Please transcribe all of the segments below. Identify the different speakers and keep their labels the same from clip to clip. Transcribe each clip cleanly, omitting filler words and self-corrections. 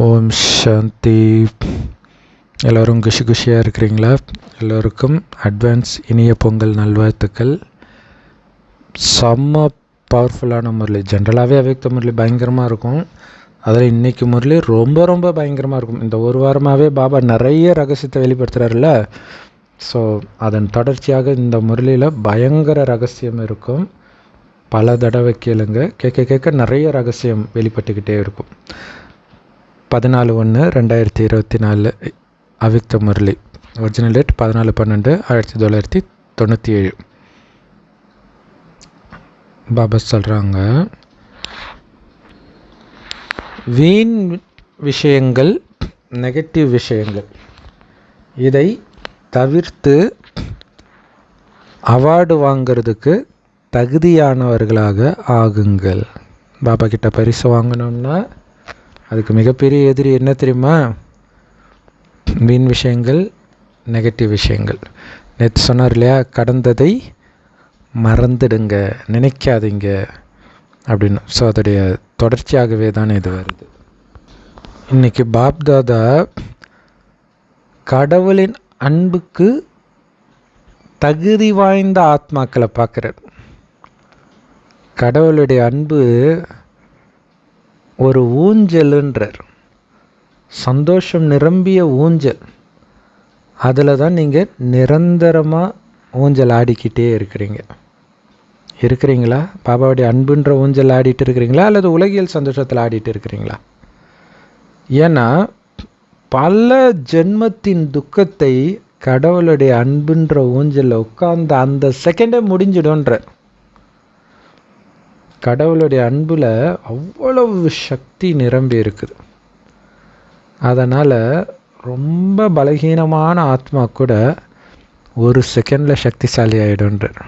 Speaker 1: ஓம் சாந்தி. எல்லோரும் குஷியாக இருக்கிறீங்களா? எல்லோருக்கும் அட்வான்ஸ் இனிய பொங்கல் நல்வாழ்த்துக்கள். செம்ம பவர்ஃபுல்லான முரளி. ஜென்ரலாகவே அவ்யக்த முரளி பயங்கரமாக இருக்கும். அதில் இன்றைக்கி முரளி ரொம்ப ரொம்ப பயங்கரமாக இருக்கும். இந்த ஒரு வாரமாகவே பாபா நிறைய ரகசியத்தை வெளிப்படுத்துகிறாருல்ல. ஸோ அதன் தொடர்ச்சியாக இந்த முரளியில் பயங்கர ரகசியம் இருக்கும். பல தடவை கேளுங்க. கேட்க கேட்க நிறைய ரகசியம் வெளிப்பட்டுக்கிட்டே இருக்கும். 14/1/2024 அவ்யக்த முரளி. Original date 14/12/1997. பாபா சொல்கிறாங்க, வீண் விஷயங்கள், நெகட்டிவ் விஷயங்கள் இதை தவிர்த்து அவார்டு வாங்கிறதுக்கு தகுதியானவர்களாக ஆகுங்கள். பாபா கிட்ட பரிசு வாங்கணும்னா அதுக்கு மிகப்பெரிய எதிரி என்ன தெரியுமா? வீண் விஷயங்கள், நெகட்டிவ் விஷயங்கள். நேற்று சொன்னார் இல்லையா, கடந்ததை மறந்துடுங்க, நினைக்காதீங்க அப்படின்னு. ஸோ அதோடைய தொடர்ச்சியாகவே தானே இது வருது. இன்றைக்கி பாப்தாதா கடவுளின் அன்புக்கு தகுதி வாய்ந்த ஆத்மாக்களை பார்க்குறார். கடவுளுடைய அன்பு ஒரு ஊஞ்சல்ன்றார், சந்தோஷம் நிரம்பிய ஊஞ்சல். அதில் தான் நீங்கள் நிரந்தரமாக ஊஞ்சல் ஆடிக்கிட்டே இருக்கிறீங்களா? பாபாவுடைய அன்புன்ற ஊஞ்சல் ஆடிட்டு இருக்கிறீங்களா, அல்லது உலகியல் சந்தோஷத்தில் ஆடிட்டு இருக்கிறீங்களா? ஏன்னா பல ஜென்மத்தின் துக்கத்தை கடவுளுடைய அன்புன்ற ஊஞ்சலில் உட்கார்ந்து அந்த செகண்டே முடிஞ்சிடும்ன்றார். கடவுளுடைய அன்பில் அவ்வளவு சக்தி நிரம்பி இருக்குது. அதனால் ரொம்ப பலகீனமான ஆத்மா கூட ஒரு செகண்டில் சக்திசாலி ஆகிடுன்றார்.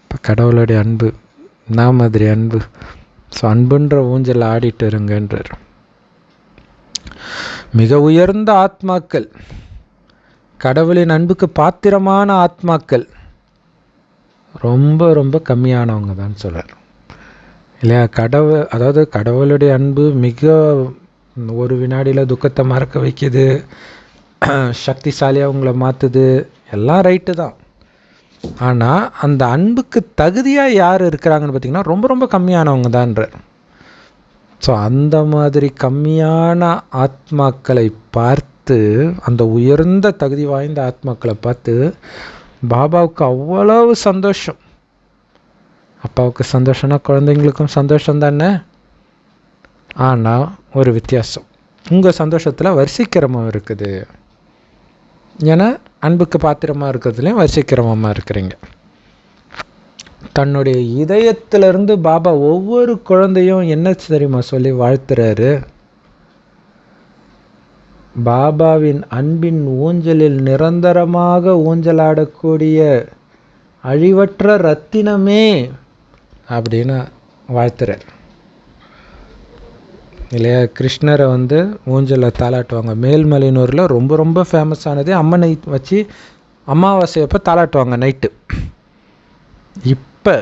Speaker 1: இப்போ கடவுளுடைய அன்பு நான் மாதிரி அன்பு. ஸோ அன்புன்ற ஊஞ்சல் ஆடிட்டு இருங்கன்றார். மிக உயர்ந்த ஆத்மாக்கள், கடவுளின் அன்புக்கு பாத்திரமான ஆத்மாக்கள் ரொம்ப ரொம்ப கம்மியானவங்க தான் சொல்கிறார் இல்லையா? கடவுளுடைய அன்பு மிக ஒரு வினாடியில் துக்கத்தை மறக்க வைக்குது, சக்திசாலியாக உங்களை மாற்றுது, எல்லாம் ரைட்டு தான். ஆனால் அந்த அன்புக்கு தகுதியாக யார் இருக்கிறாங்கன்னு பார்த்திங்கன்னா ரொம்ப ரொம்ப கம்மியானவங்க தான்றார். ஸோ அந்த மாதிரி கம்மியான ஆத்மாக்களை பார்த்து, அந்த உயர்ந்த தகுதி வாய்ந்த ஆத்மாக்களை பார்த்து பாபாவுக்கு அவ்வளவு சந்தோஷம். அப்பாவுக்கு சந்தோஷம்னா குழந்தைங்களுக்கும் சந்தோஷம் தானே. ஆனால் ஒரு வித்தியாசம், உங்கள் சந்தோஷத்தில் வரிசைக்கிரமம் இருக்குது. ஏன்னா அன்புக்கு பாத்திரமாக இருக்கிறதுலையும் வரிசைக்கிரமமாக இருக்கிறீங்க. தன்னுடைய இதயத்திலிருந்து பாபா ஒவ்வொரு குழந்தையும் என்ன தெரியுமா சொல்லி வாழ்த்துறாரு? பாபாவின் அன்பின் ஊஞ்சலில் நிரந்தரமாக ஊஞ்சலாடக்கூடிய அழிவற்ற ரத்தினமே அப்படின்னு வாழ்த்துறார் இல்லையா? கிருஷ்ணரை ஊஞ்சலில் தாளாட்டுவாங்க. மேல்மலையனூரில் ரொம்ப ரொம்ப ஃபேமஸானது. அம்மனை வச்சு அமாவாசையப்போ தாளாட்டுவாங்க நைட்டு. இப்போ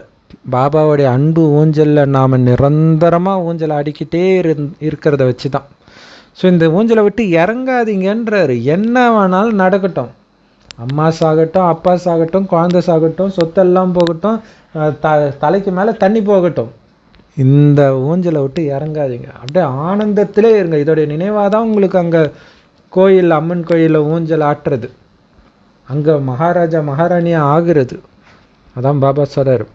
Speaker 1: பாபாவுடைய அன்பு ஊஞ்சலில் நாம் நிரந்தரமாக ஊஞ்சல் ஆடிக்கிட்டே இருக்கிறத வச்சு தான். ஸோ இந்த ஊஞ்சலை விட்டு இறங்காதீங்கன்றாரு. என்ன வேணாலும் நடக்கட்டும், அம்மா சாகட்டும், அப்பா சாகட்டும், குழந்தை சாகட்டும், சொத்தெல்லாம் போகட்டும், தலைக்கு மேலே தண்ணி போகட்டும், இந்த ஊஞ்சலை விட்டு இறங்காதீங்க. அப்படியே ஆனந்தத்திலே இருங்க. இதோடைய நினைவாக தான் உங்களுக்கு அங்கே கோயில், அம்மன் கோயிலில் ஊஞ்சல் ஆட்டுறது, அங்கே மகாராஜா மகாராணியாக ஆகிறது. அதான் பாபா சொல்கிறார்,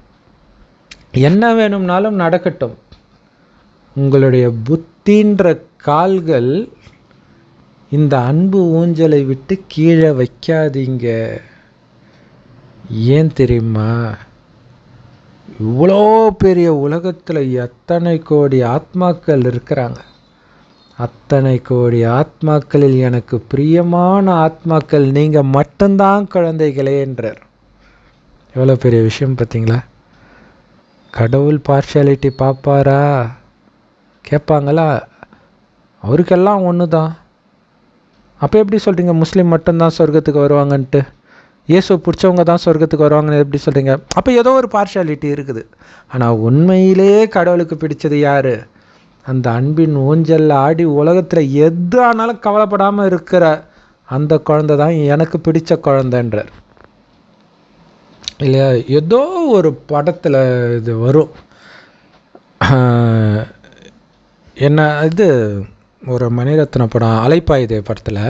Speaker 1: என்ன வேணும்னாலும் நடக்கட்டும், உங்களுடைய புத்தின்ற கால்கள் இந்த அன்பு ஊஞ்சலை விட்டு கீழே வைக்காதீங்க. ஏன் தெரியுமா? இவ்வளோ பெரிய உலகத்தில் எத்தனை கோடி ஆத்மாக்கள் இருக்கிறாங்க. அத்தனை கோடி ஆத்மாக்களில் எனக்கு பிரியமான ஆத்மாக்கள் நீங்கள் மட்டும்தான் குழந்தைகளே என்றார். எவ்வளோ பெரிய விஷயம் பார்த்தீங்களா? கடவுள் பார்ஷியாலிட்டி பார்ப்பாரா? கேட்பாங்களா? அவருக்கெல்லாம் ஒன்று தான். அப்போ எப்படி சொல்கிறீங்க முஸ்லீம் மட்டும்தான் சொர்க்கத்துக்கு வருவாங்கன்ட்டு? இயேசு பிடிச்சவங்க தான் சொர்க்கத்துக்கு வருவாங்கன்னு எப்படி சொல்கிறீங்க? அப்போ ஏதோ ஒரு பார்ஷாலிட்டி இருக்குது. ஆனால் உண்மையிலே கடவுளுக்கு பிடிச்சது யார்? அந்த அன்பின் ஊஞ்சலில் ஆடி உலகத்தில் எது ஆனாலும் கவலைப்படாமல் இருக்கிற அந்த குழந்தை தான் எனக்கு பிடிச்ச குழந்தைன்றார் இல்லையா? ஏதோ ஒரு படத்தில் இது வரும், என்ன இது ஒரு மணிரத்ன படம் அலைப்பாயுதே படத்தில்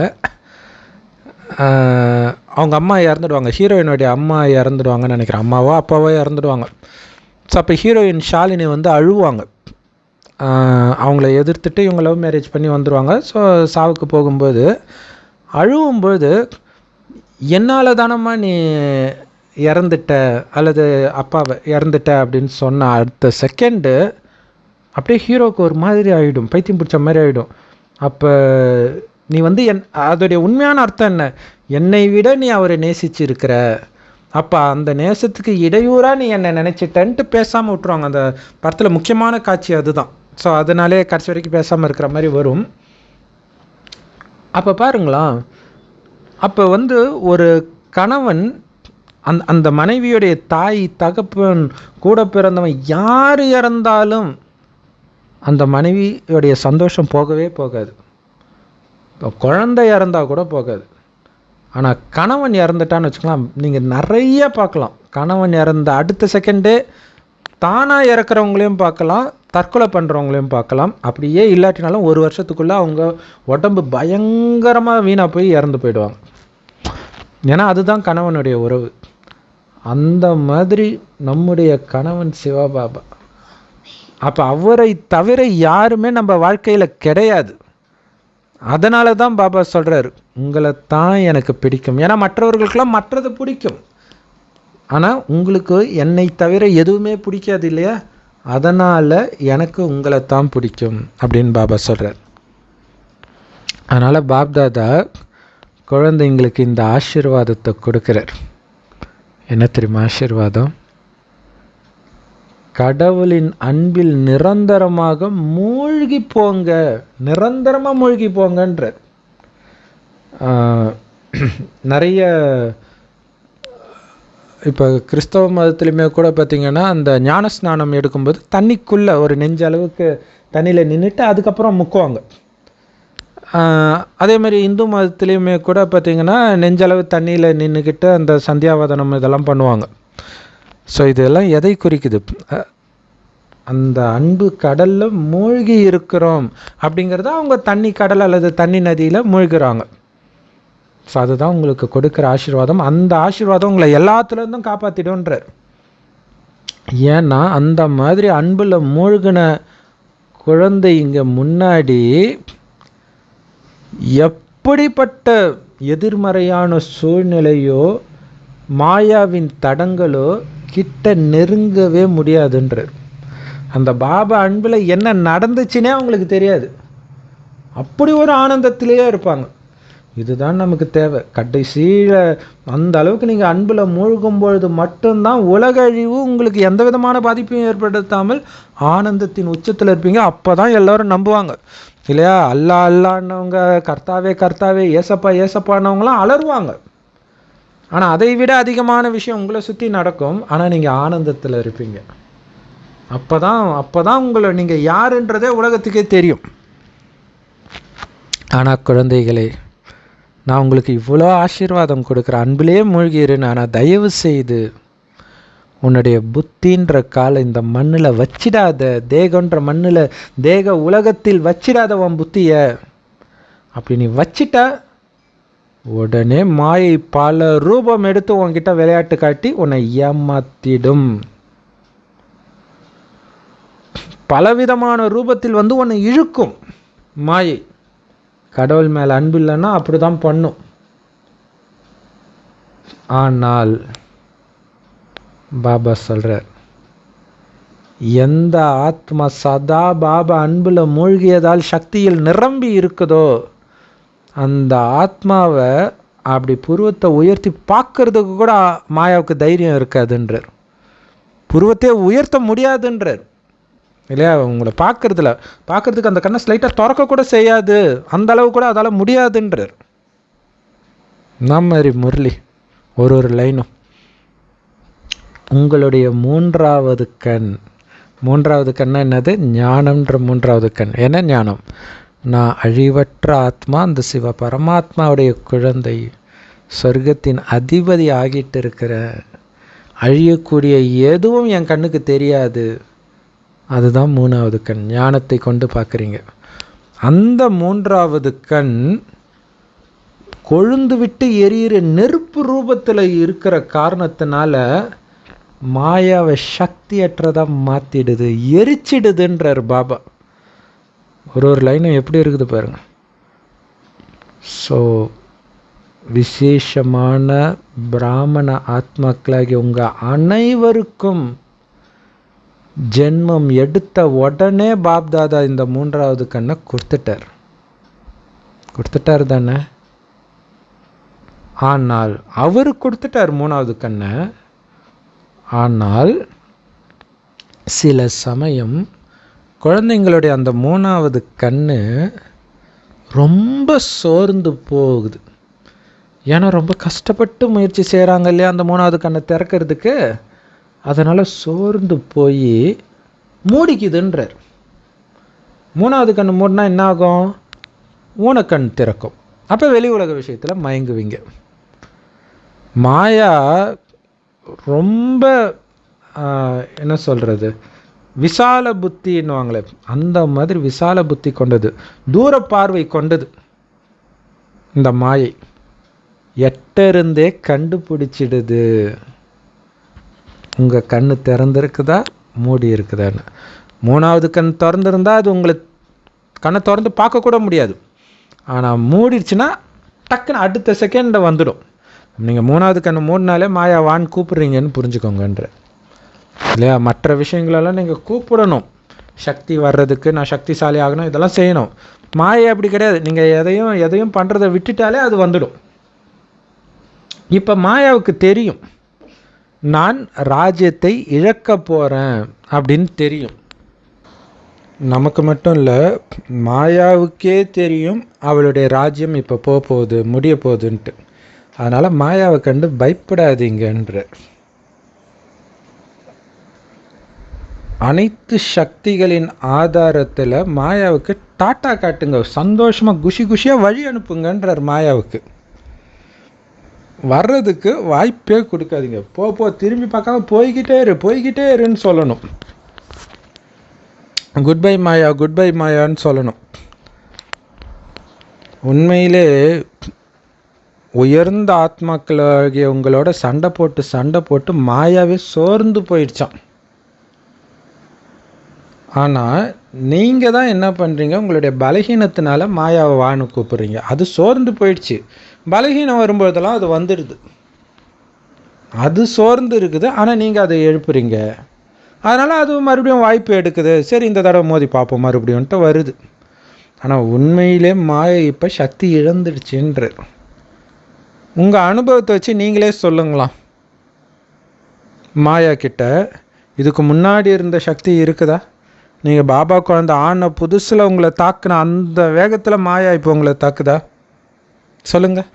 Speaker 1: அவங்க அம்மா இறந்துடுவாங்க, ஹீரோயினுடைய அம்மா இறந்துடுவாங்கன்னு நினைக்கிறேன், அம்மாவோ அப்பாவோ இறந்துடுவாங்க. ஸோ அப்போ ஹீரோயின் ஷாலினி வந்து அழுவாங்க, அவங்கள எதிர்த்துட்டு இவங்க லவ் மேரேஜ் பண்ணி வந்துடுவாங்க. ஸோ சாவுக்கு போகும்போது அழுவும்போது என்னால் தானம்மா நீ இறந்துட்ட அல்லது அப்பாவை இறந்துட்ட அப்படின்னு சொன்ன அடுத்த செகண்டு அப்படியே ஹீரோவுக்கு ஒரு மாதிரி ஆகிடும், பைத்தியம் பிடிச்ச மாதிரி ஆகிடும். அப்போ நீ வந்து அதோடைய உண்மையான அர்த்தம் என்ன? என்னை விட நீ அவரை நேசிச்சிருக்கிற, அப்போ அந்த நேசத்துக்கு இடையூறாக நீ என்னை நினச்சிட்டன்ட்டு பேசாமல் விட்டுருவாங்க. அந்த படத்தில் முக்கியமான காட்சி அதுதான். ஸோ அதனாலே கடைசி வரைக்கும் பேசாமல் இருக்கிற மாதிரி வரும். அப்போ பாருங்களா, அப்போ வந்து ஒரு கணவன் அந்த மனைவியுடைய தாய் தகப்பன் கூட பிறந்தவன் யார் இறந்தாலும் அந்த மனைவியுடைய சந்தோஷம் போகவே போகாது. குழந்தை இறந்தால் கூட போகாது. ஆனால் கணவன் இறந்துட்டான்னு வச்சுக்கலாம், நீங்கள் நிறைய பார்க்கலாம். கணவன் இறந்த அடுத்த செகண்டே தானாக இறக்குறவங்களையும் பார்க்கலாம், தற்கொலை பண்ணுறவங்களையும் பார்க்கலாம். அப்படியே இல்லாட்டினாலும் ஒரு வருஷத்துக்குள்ளே அவங்க உடம்பு பயங்கரமாக வீணாக போய் இறந்து போயிடுவாங்க. ஏன்னா அதுதான் கணவனுடைய உறவு. அந்த மாதிரி நம்முடைய கணவன் சிவபாபா. அப்போ அவரை தவிர யாருமே நம்ம வாழ்க்கையில் கிடையாது. அதனால தான் பாபா சொல்கிறார், உங்களை தான் எனக்கு பிடிக்கும். ஏன்னா மற்றவர்களுக்கெல்லாம் மற்றது பிடிக்கும், ஆனால் உங்களுக்கு என்னை தவிர எதுவுமே பிடிக்காது இல்லையா? அதனால் எனக்கு உங்களை தான் பிடிக்கும் அப்படின்னு பாபா சொல்கிறார். அதனால் பாப்தாதா குழந்தைங்களுக்கு இந்த ஆசீர்வாதத்தை கொடுக்குறார். என்ன தெரியுமா ஆசீர்வாதம்? கடவுளின் அன்பில் நிரந்தரமாக மூழ்கி போங்க, நிரந்தரமாக மூழ்கி போங்கன்ற. நிறைய இப்போ கிறிஸ்தவ மதத்துலையுமே கூட பார்த்திங்கன்னா அந்த ஞான ஸ்நானம் எடுக்கும்போது தண்ணிக்குள்ளே ஒரு நெஞ்ச அளவுக்கு தண்ணியில் நின்றுட்டு அதுக்கப்புறம் முக்குவாங்க. அதே மாதிரி இந்து மதத்துலேயுமே கூட பார்த்திங்கன்னா நெஞ்சளவு தண்ணியில் நின்றுக்கிட்டு அந்த சந்தியாவதனம் இதெல்லாம் பண்ணுவாங்க. ஸோ இதெல்லாம் எதை குறிக்குது? அந்த அன்பு கடலில் மூழ்கி இருக்கிறோம் அப்படிங்கிறத அவங்க தண்ணி கடல் அல்லது தண்ணி நதியில் மூழ்கிறாங்க. ஸோ அதுதான் உங்களுக்கு கொடுக்குற ஆசீர்வாதம். அந்த ஆசீர்வாதம் உங்களை எல்லாத்துலேருந்தும் காப்பாற்றிடும்ன்றார். ஏன்னா அந்த மாதிரி அன்பில் மூழ்கின குழந்தை இங்கே முன்னாடி எப்படிப்பட்ட எதிர்மறையான சூழ்நிலையோ மாயாவின் தடங்களோ கிட்ட நெருங்கவே முடியாதுன்றார். அந்த பாபா அன்பில் என்ன நடந்துச்சுன்னே அவங்களுக்கு தெரியாது, அப்படி ஒரு ஆனந்தத்திலேயே இருப்பாங்க. இதுதான் நமக்கு தேவை. கடைசியில் அந்த அளவுக்கு நீங்கள் அன்பில் மூழ்கும் பொழுது மட்டும்தான் உலக அழிவு உங்களுக்கு எந்த விதமான பாதிப்பையும் ஏற்படுத்தாமல் ஆனந்தத்தின் உச்சத்தில் இருப்பீங்க. அப்போ தான் எல்லோரும் நம்புவாங்க இல்லையா? அல்லா அல்லான்னவங்க, கர்த்தாவே கர்த்தாவே, ஏசப்பா ஏசப்பானவங்களாம் அலறுவாங்க. ஆனால் அதை விட அதிகமான விஷயம் உங்களை சுற்றி நடக்கும். ஆனால் நீங்கள் ஆனந்தத்தில் இருப்பீங்க. அப்போ தான் உங்களை நீங்கள் யாருன்றதே உலகத்துக்கே தெரியும். ஆனால் குழந்தைகளே, நான் உங்களுக்கு இவ்வளோ ஆசீர்வாதம் கொடுக்குறேன், அன்பிலே மூழ்கிறேன். ஆனால் தயவு செய்து உன்னுடைய புத்தின்ற காலை இந்த மண்ணில் வச்சிடாத, தேகன்ற மண்ணில் தேக உலகத்தில் வச்சிடாத உன் புத்தியை. அப்படி நீ வச்சிட்டா உடனே மாயை பல ரூபம் எடுத்து உன்கிட்ட விளையாட்டு காட்டி உன்னை ஏமாத்திடும். பலவிதமான ரூபத்தில் வந்து உன்னை இழுக்கும் மாயை. கடவுள் மேலே அன்பு இல்லைன்னா அப்படி தான் பண்ணும். ஆனால் பாபா சொல்கிறார், எந்த ஆத்மா சதா பாபா அன்பில் மூழ்கியதால் சக்தியில் நிரம்பி இருக்குதோ அந்த ஆத்மாவை அப்படி புருவத்தை உயர்த்தி பார்க்கறதுக்கு கூட மாயாவுக்கு தைரியம் இருக்காதுன்றார். புருவத்தை உயர்த்த முடியாதுன்றார் இல்லையா? உங்களை பார்க்கறதுக்கு அந்த கண்ணை ஸ்லைட்டாக திறக்க கூட செய்யாது, அந்த அளவு கூட அதால் முடியாதுன்றார். மாதிரி முரளி ஒரு லைனும் உங்களுடைய மூன்றாவது கண் மூன்றாவது கண்ணா என்னது? ஞானம்ன்ற மூன்றாவது கண். என்ன ஞானம்? நான் அழிவற்ற ஆத்மா, அந்த சிவ பரமாத்மாவுடைய குழந்தை, சொர்க்கத்தின் அதிபதி ஆகிட்டு இருக்கிற, அழியக்கூடிய எதுவும் என் கண்ணுக்கு தெரியாது. அதுதான் மூணாவது கண். ஞானத்தை கொண்டு பார்க்குறீங்க. அந்த மூன்றாவது கண் கொழுந்து விட்டு எரியிற நெருப்பு ரூபத்தில் இருக்கிற காரணத்தினால மாயாவை சக்தியற்றதாக மாற்றிடுது, எரிச்சிடுதுன்றார் பாபா. ஒரு லைனும் எப்படி இருக்குது பாருங்க. ஸோ விசேஷமான பிராமண ஆத்மாக்களாகி உங்கள் அனைவருக்கும் ஜென்மம் எடுத்த உடனே பாப்தாதா இந்த மூன்றாவது கண்ணை கொடுத்துட்டார் தானே. ஆனால் அவர் கொடுத்துட்டார் மூணாவது கண்ணை. ஆனால் சில சமயம் குழந்தைங்களுடைய அந்த மூணாவது கண்ணு ரொம்ப சோர்ந்து போகுது. ஏன்னா ரொம்ப கஷ்டப்பட்டு முயற்சி செய்கிறாங்க இல்லையா அந்த மூணாவது கண்ணை திறக்கிறதுக்கு. அதனால் சோர்ந்து போய் மூடிக்குதுன்றார். மூணாவது கண் மூடினா என்ன ஆகும்? ஊனக்கண் திறக்கும். அப்போ வெளி உலக விஷயத்தில் மயங்குவீங்க. மாயா ரொம்ப என்ன சொல்கிறது, விசால புத்தின்னுவாங்களே, அந்த மாதிரி விசால புத்தி கொண்டது, தூர பார்வை கொண்டது இந்த மாயை. எட்டிருந்தே கண்டுபிடிச்சிடுது உங்கள் கண்ணு திறந்துருக்குதா மூடி இருக்குதான்னு. மூணாவது கண் திறந்துருந்தால் அது உங்களை கண்ணை திறந்து பார்க்கக்கூட முடியாது. ஆனால் மூடிடுச்சுன்னா டக்குன்னு அடுத்த செகண்டில் வந்துடும். நீங்கள் மூணாவது கண்ணை மூடினாலே மாயா வான் கூப்பிட்றீங்கன்னு புரிஞ்சுக்கோங்கன்ற இல்லையா. மற்ற விஷயங்களெல்லாம் நீங்கள் கூப்பிடணும். சக்தி வர்றதுக்கு நான் சக்திசாலி ஆகணும், இதெல்லாம் செய்யணும். மாயை அப்படி கிடையாது. நீங்கள் எதையும் பண்ணுறதை விட்டுட்டாலே அது வந்துடும். இப்போ மாயாவுக்கு தெரியும் நான் ராஜ்யத்தை இழக்க போகிறேன் அப்படின்னு தெரியும். நமக்கு மட்டும் இல்லை, மாயாவுக்கே தெரியும் அவளுடைய ராஜ்யம் இப்போ போகுது, முடிய போகுதுன்ட்டு. அதனால் மாயாவை கண்டு பயப்படாதீங்கன்ற. அனைத்து சக்திகளின் ஆதாரத்தில் மாயாவுக்கு டாட்டா காட்டுங்க, சந்தோஷமாக குஷியாக வழி அனுப்புங்கன்றார். மாயாவுக்கு வர்றதுக்கு வாய்ப்பே கொடுக்காதீங்க. திரும்பி பார்க்காம போய்கிட்டே இருன்னு சொல்லணும். குட் பை மாயான்னு சொல்லணும். உண்மையிலே உயர்ந்த ஆத்மாக்களாகிய உங்களோட சண்டை போட்டு மாயாவே சோர்ந்து போயிடுச்சான். ஆனால் நீங்கள் தான் என்ன பண்ணுறீங்க, உங்களுடைய பலகீனத்தினால மாயாவை வான்னு கூப்பிட்றீங்க. அது சோர்ந்து போயிடுச்சு. பலகீனம் வரும்போதெல்லாம் அது வந்துடுது. அது சோர்ந்து இருக்குது, ஆனால் நீங்கள் அதை எழுப்புறீங்க. அதனால் அது மறுபடியும் வாய்ப்பு எடுக்குது. சரி, இந்த தடவை மோதி பார்ப்போம் மறுபடியும்ட்டு வருது. ஆனால் உண்மையிலே மாயை இப்போ சக்தி இழந்துடுச்சுன்ற உங்கள் அனுபவத்தை வச்சு நீங்களே சொல்லுங்களாம். மாயா கிட்ட இதுக்கு முன்னாடி இருந்த சக்தி இருக்குதா? நீங்கள் பாபா குழந்தை ஆன புதுசில் உங்களை தாக்குன அந்த வேகத்தில் மாயா இப்போ உங்களை தாக்குதா? சொல்லுங்கள்.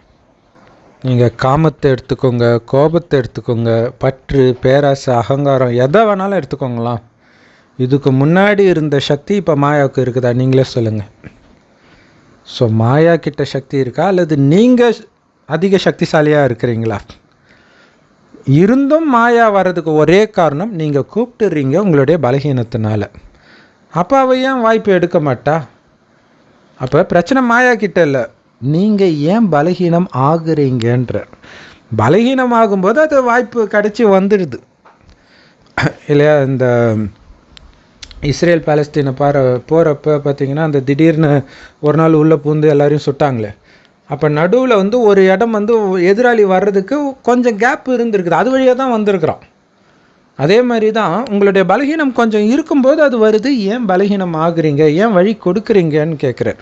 Speaker 1: நீங்கள் காமத்தை எடுத்துக்கோங்க, கோபத்தை எடுத்துக்கோங்க, பற்று, பேராசை, அகங்காரம், எதை வேணாலும் எடுத்துக்கோங்களாம். இதுக்கு முன்னாடி இருந்த சக்தி இப்போ மாயாவுக்கு இருக்குதா? நீங்களே சொல்லுங்கள். ஸோ மாயா கிட்ட சக்தி இருக்கா, அல்லது நீங்கள் அதிக சக்திசாலியாக இருக்கிறீங்களா? இருந்தும் மாயா வர்றதுக்கு ஒரே காரணம் நீங்கள் கூப்பிட்டுறீங்க உங்களுடைய பலகீனத்தினால. அப்போ அவ ஏன் வாய்ப்பு எடுக்க மாட்டா? அப்போ பிரச்சனை மாயா கிட்ட இல்லை, நீங்கள் ஏன் பலகீனம் ஆகுறீங்கன்ற. பலகீனம் ஆகும்போது அது வாய்ப்பு கிடச்சி வந்துடுது இல்லையா. இந்த இஸ்ரேல் பாலஸ்தீனை போகிறப்ப பார்த்தீங்கன்னா அந்த திடீர்னு ஒரு நாள் உள்ளே பூந்து எல்லாரையும் சுட்டாங்களே. அப்போ நடுவில் ஒரு இடம் எதிராளி வர்றதுக்கு கொஞ்சம் கேப் இருந்துருக்குது. அது வழியாக தான் வந்திருக்கிறோம். அதே மாதிரி தான் உங்களுடைய பலகீனம் கொஞ்சம் இருக்கும்போது அது வருது. ஏன் பலகீனம் ஆகுறீங்க, ஏன் வழி கொடுக்குறீங்கன்னு கேட்குறார்.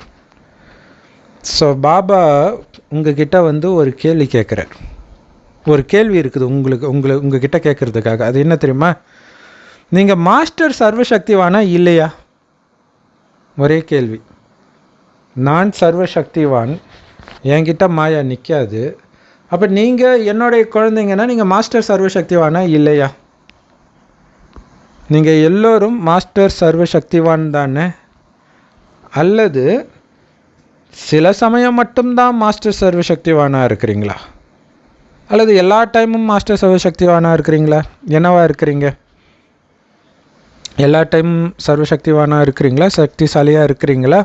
Speaker 1: ஸோ பாபா உங்ககிட்ட ஒரு கேள்வி கேட்குறார். ஒரு கேள்வி இருக்குது உங்ககிட்ட கேட்குறதுக்காக. அது என்ன தெரியுமா? நீங்கள் மாஸ்டர் சர்வசக்திவானா இல்லையா? ஒரே கேள்வி. நான் சர்வசக்திவான், என்கிட்ட மாயா நிற்காது. அப்போ நீங்கள் என்னுடைய குழந்தைங்கன்னா நீங்கள் மாஸ்டர் சர்வசக்திவானா இல்லையா? நீங்கள் எல்லோரும் மாஸ்டர் சர்வசக்திவான் தானே? அல்லது சில சமயம் மட்டும்தான் மாஸ்டர் சர்வசக்திவானாக இருக்கிறீங்களா? அல்லது எல்லா டைமும் மாஸ்டர் சர்வசக்திவானாக இருக்கிறீங்களா? என்னவா இருக்கிறீங்க? எல்லா டைமும் சர்வசக்திவானாக இருக்கிறீங்களா? சக்திசாலியாக இருக்கிறீங்களா?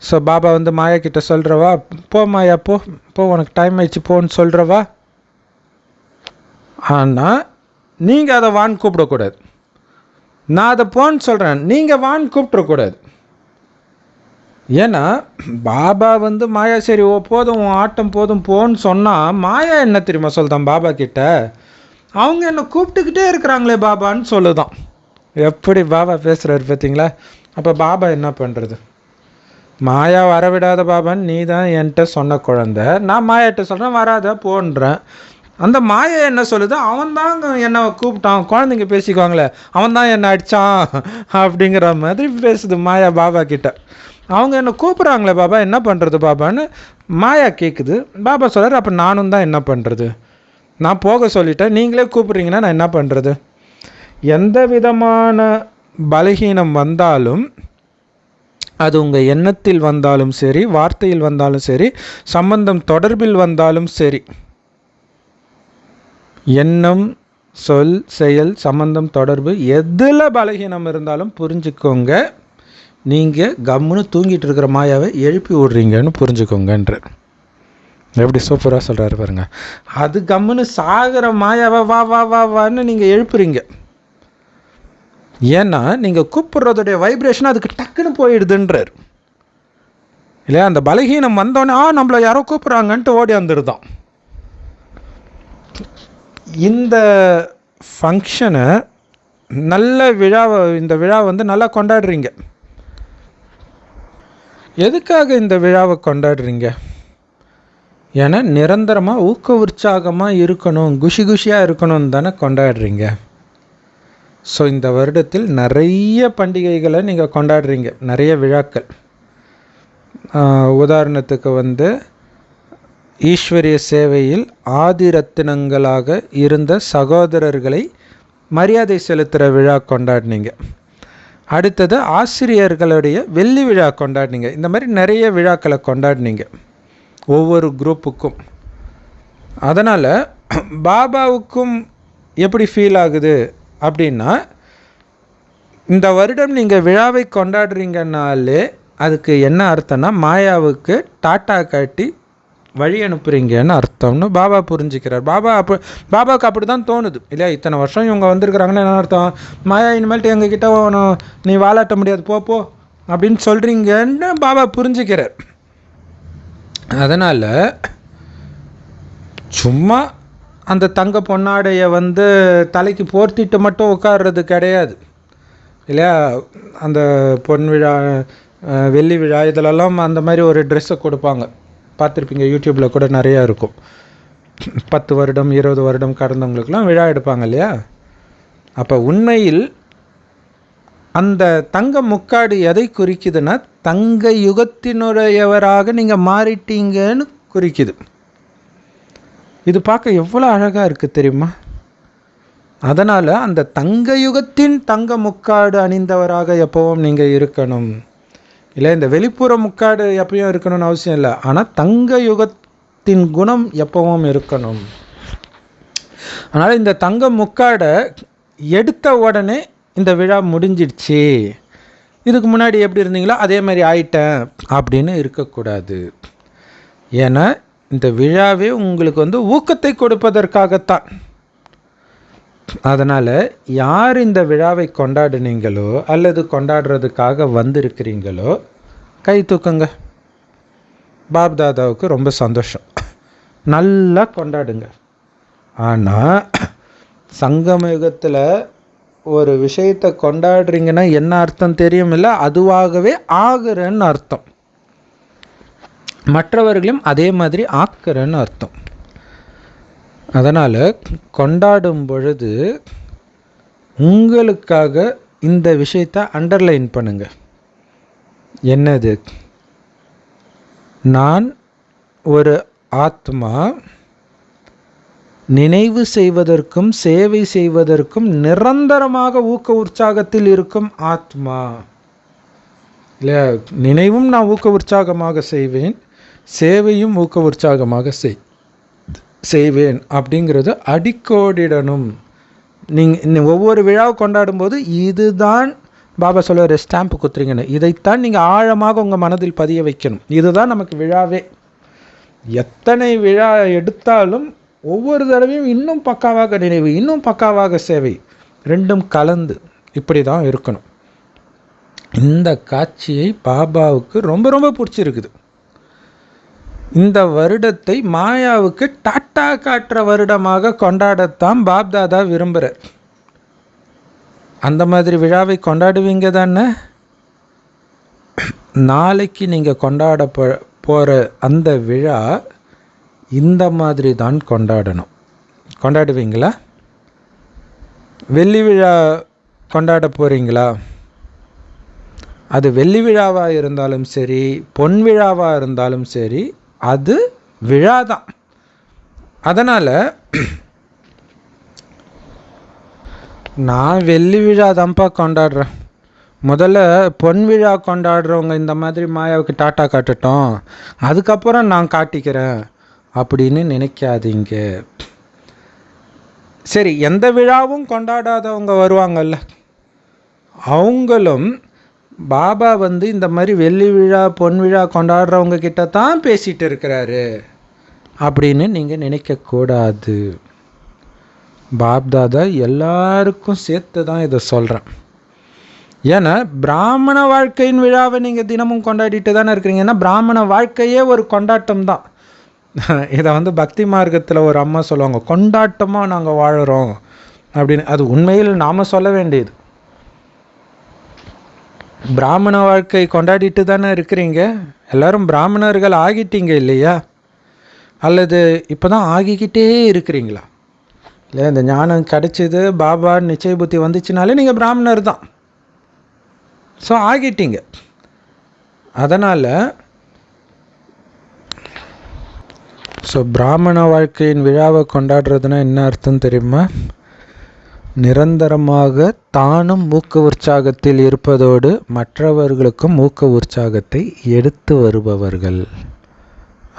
Speaker 1: ஸோ பாபா வந்து மாயா கிட்ட சொல்கிறவா, போ மாயா போ போ, உனக்கு டைம் ஆயிடுச்சு போன்னு சொல்கிறவா? ஆனால் நீங்கள் அதை வான்னு கூப்பிடக்கூடாது. நான் அதை போன்னு சொல்கிறேன், நீங்கள் வான்னு கூப்பிடக்கூடாது. ஏன்னா பாபா வந்து மாயா சரி ஓ போதும் உன் ஆட்டம் போதும் போன்னு சொன்னால் மாயா என்ன தெரியுமா சொல்லுதான் பாபா கிட்ட, அவங்க என்னை கூப்பிட்டுக்கிட்டே இருக்கிறாங்களே பாபான்னு சொல்லுதான். எப்படி பாபா பேசுகிறாரு பார்த்தீங்களா? அப்போ பாபா என்ன பண்ணுறது? மாயா வரவிடாத பாபான்னு நீ தான் என்கிட்ட சொன்ன குழந்தை, நான் மாயாட்ட சொல்கிறேன் வராத போன்றேன். அந்த மாயா என்ன சொல்லுது, அவன் தான் என்னை கூப்பிட்டான், குழந்தைங்க பேசிக்குவாங்களே அவன் தான் என்னை அடித்தான் அப்படிங்கிற மாதிரி பேசுது மாயா பாபா கிட்ட. அவங்க என்ன கூப்பிட்றாங்களே பாபா என்ன பண்ணுறது பாபான்னு மாயா கேட்குது. பாபா சொல்கிறார், அப்போ நானும் தான் என்ன பண்ணுறது? நான் போக சொல்லிட்டேன், நீங்களே கூப்பிட்றீங்கன்னா நான் என்ன பண்ணுறது? எந்த விதமான பலகீனம் வந்தாலும், அது உங்கள் எண்ணத்தில் வந்தாலும் சரி, வார்த்தையில் வந்தாலும் சரி, சம்பந்தம் தொடர்பில் வந்தாலும் சரி, எண்ணம் சொல் செயல் சம்பந்தம் தொடர்பு எதில் பலகீனம் இருந்தாலும் புரிஞ்சுக்கோங்க, நீங்கள் கம்முன்னு தூங்கிட்டு இருக்கிற மாயாவை எழுப்பி விடுறீங்கன்னு புரிஞ்சுக்கோங்கன்ற. எப்படி சூப்பராக சொல்கிறாரு பாருங்க. அது கம்முன்னு சாகிற மாயாவை வா வா வா வான்னு நீங்கள் எழுப்புறீங்க. ஏன்னா நீங்கள் கூப்பிட்றதுடைய வைப்ரேஷன் அதுக்கு டக்குன்னு போயிடுதுன்றார் இல்லையா? அந்த பலகீனம் வந்தோடனே நம்மளை யாரோ கூப்பிட்றாங்கன்ட்டு ஓடி வந்துடுதான். இந்த ஃபங்க்ஷனை நல்ல விழாவை, இந்த விழாவை வந்து நல்லா கொண்டாடுறீங்க. எதுக்காக இந்த விழாவை கொண்டாடுறீங்க? ஏன்னா நிரந்தரமாக ஊக்க உற்சாகமாக இருக்கணும், குஷி குஷியாக இருக்கணும்னு தானே கொண்டாடுறீங்க. ஸோ இந்த வருடத்தில் நிறைய பண்டிகைகளை நீங்கள் கொண்டாடுறீங்க, நிறைய விழாக்கள். உதாரணத்துக்கு வந்து ஈஸ்வரிய சேவையில் ஆதி ரத்தினங்களாக இருந்த சகோதரர்களை மரியாதை செலுத்துகிற விழா கொண்டாடினீங்க. அடுத்தது ஆசிரியர்களுடைய வெள்ளி விழா கொண்டாடினீங்க. இந்த மாதிரி நிறைய விழாக்களை கொண்டாடினீங்க ஒவ்வொரு குரூப்புக்கும். அதனால் பாபாவுக்கும் எப்படி ஃபீல் ஆகுது அப்படின்னா, இந்த வருடம் நீங்கள் விழாவை கொண்டாடுறீங்கன்னாலே அதுக்கு என்ன அர்த்தம்னா மாயாவுக்கு டாட்டா காட்டி வழி அனுப்புகிறீங்கன்னு அர்த்தம்னு பாபா புரிஞ்சுக்கிறார். பாபாவுக்கு அப்படி தான் தோணுது இல்லையா? இத்தனை வருஷம் இவங்க வந்திருக்கிறாங்கன்னு என்ன அர்த்தம்? மாயா இனிமேல்ட்டு எங்ககிட்ட நீ வாலாட்ட முடியாது போ அப்படின்னு சொல்கிறீங்கன்னு பாபா புரிஞ்சுக்கிறார். அதனால் சும்மா அந்த தங்க பொன்னாடையை வந்து தலைக்கு போர்த்திட்டு மட்டும் உட்கார்றது கிடையாது இல்லையா? அந்த பொன் விழா வெள்ளி விழா இதிலெல்லாம் அந்த மாதிரி ஒரு ட்ரெஸ்ஸை கொடுப்பாங்க, பார்த்துருப்பீங்க, யூடியூப்பில் கூட நிறையா இருக்கும். 10 வருடம் 20 வருடம் கடந்தவங்களுக்கெல்லாம் விழா எடுப்பாங்க இல்லையா? அப்போ உண்மையில் அந்த தங்க முக்காடு எதை குறிக்குதுன்னா, தங்க யுகத்தினுடையவராக நீங்கள் மாறிட்டீங்கன்னு குறிக்குது. இது பார்க்க எவ்வளோ அழகாக இருக்குது தெரியுமா? அதனால் அந்த தங்க யுகத்தின் தங்க முக்காடு அணிந்தவராக எப்பவும் நீங்கள் இருக்கணும். இல்லை இந்த வெளிப்புற முக்காடு எப்பயும் இருக்கணும்னு அவசியம் இல்லை, ஆனால் தங்க யுகத்தின் குணம் எப்பவும் இருக்கணும். அதனால் இந்த தங்க முக்காடை எடுத்த உடனே இந்த விழா முடிஞ்சிடுச்சு, இதுக்கு முன்னாடி எப்படி இருந்தீங்களோ அதே மாதிரி ஆயிட்டேன் அப்படின்னு இருக்கக்கூடாது. ஏன்னா இந்த விழாவே உங்களுக்கு வந்து ஊக்கத்தை கொடுப்பதற்காகத்தான். அதனால் யார் இந்த விழாவை கொண்டாடுனீங்களோ அல்லது கொண்டாடுறதுக்காக வந்திருக்கிறீங்களோ கை தூக்குங்க. பாப்தாதாவுக்கு ரொம்ப சந்தோஷம், நல்லா கொண்டாடுங்க. ஆனால் சங்கம யுகத்தில் ஒரு விஷயத்தை கொண்டாடுறீங்கன்னா என்ன அர்த்தம் தெரியும் இல்லை? அதுவாகவே ஆகுறன்னு அர்த்தம், மற்றவர்களையும் அதே மாதிரி ஆக்குறன்னு அர்த்தம். அதனால் கொண்டாடும் பொழுது உங்களுக்காக இந்த விஷயத்தை அண்டர்லைன் பண்ணுங்க. என்னது? நான் ஒரு ஆத்மா, நினைவு செய்வதற்கும் சேவை செய்வதற்கும் நிரந்தரமாக ஊக்க உற்சாகத்தில் இருக்கும் ஆத்மா. இல்லையா? நினைவும் நான் ஊக்க உற்சாகமாக செய்வேன், சேவையும் ஊக்க உற்சாகமாக செய்வேன் அப்படிங்கிறது அடிக்கோடிடணும். நீங்கள் ஒவ்வொரு விழாவை கொண்டாடும் போது இதுதான் பாபா சொல்லுவார், ஸ்டாம்ப் குத்துறீங்கன்னு. இதைத்தான் நீங்கள் ஆழமாக உங்கள் மனதில் பதிய வைக்கணும். இதுதான் நமக்கு விழாவே. எத்தனை விழா எடுத்தாலும் ஒவ்வொரு தடவையும் இன்னும் பக்காவாக நினைவு, இன்னும் பக்காவாக சேவை, ரெண்டும் கலந்து இப்படி தான் இருக்கணும். இந்த காட்சியை பாபாவுக்கு ரொம்ப ரொம்ப பிடிச்சிருக்குது. இந்த வருடத்தை மாயாவுக்கு டாட்டா காட்டுற வருடமாக கொண்டாடத்தான் பாப்தாதா விரும்புகிறார். அந்த மாதிரி விழாவை கொண்டாடுவீங்க தானே? நாளைக்கு நீங்கள் கொண்டாட போகிற அந்த விழா இந்த மாதிரி தான் கொண்டாடணும். கொண்டாடுவீங்களா? வெள்ளி விழா கொண்டாட போகிறீங்களா? அது வெள்ளி விழாவாக இருந்தாலும் சரி, பொன் விழாவாக இருந்தாலும் சரி, அது விழா தான். அதனால் நான் வெள்ளி விழா தான்ப்பா கொண்டாடுறேன், முதல்ல பொன் விழா கொண்டாடுறவங்க இந்த மாதிரி மாயாவுக்கு டாட்டா காட்டட்டும், அதுக்கப்புறம் நான் காட்டிக்கிறேன் அப்படின்னு நினைக்காதீங்க. சரி, எந்த விழாவும் கொண்டாடாதவங்க வருவாங்கல்ல, அவங்களும் பாபா இந்த மாதிரி வெள்ளி விழா பொன் விழா கொண்டாடுறவங்க கிட்ட தான் பேசிகிட்டு இருக்கிறாரு அப்படின்னு நீங்கள் நினைக்கக்கூடாது. பாப்தாதா எல்லாருக்கும் சேர்த்து தான் இதை சொல்கிறேன். ஏன்னா பிராமண வாழ்க்கையின் விழாவை நீங்கள் தினமும் கொண்டாடிட்டு தானே இருக்கிறீங்க. ஏன்னா பிராமண வாழ்க்கையே ஒரு கொண்டாட்டம் தான். இதை பக்தி மார்க்கத்தில் ஒரு அம்மா சொல்லுவாங்க, கொண்டாட்டமாக நாங்கள் வாழுறோம் அப்படின்னு. அது உண்மையில் நாம் சொல்ல வேண்டியது. பிராமண வாழ்க்கை கொண்டாடிட்டு தானே இருக்கிறீங்க. எல்லாரும் பிராமணர்கள் ஆகிட்டீங்க இல்லையா? அல்லது இப்போ தான் ஆகிக்கிட்டே இருக்கிறீங்களா? இல்லை, இந்த ஞானம் கிடைச்சிது, பாபா நிச்சய புத்தி வந்துச்சுனாலே நீங்கள் பிராமணர் தான். ஸோ ஆகிட்டீங்க. அதனால் பிராமண வாழ்க்கையின் விழாவை கொண்டாடுறதுனா என்ன அர்த்தம் தெரியுமா? நிரந்தரமாக தானும் ஊக்க உற்சாகத்தில் இருப்பதோடு மற்றவர்களுக்கும் ஊக்க உற்சாகத்தை எடுத்து வருபவர்கள்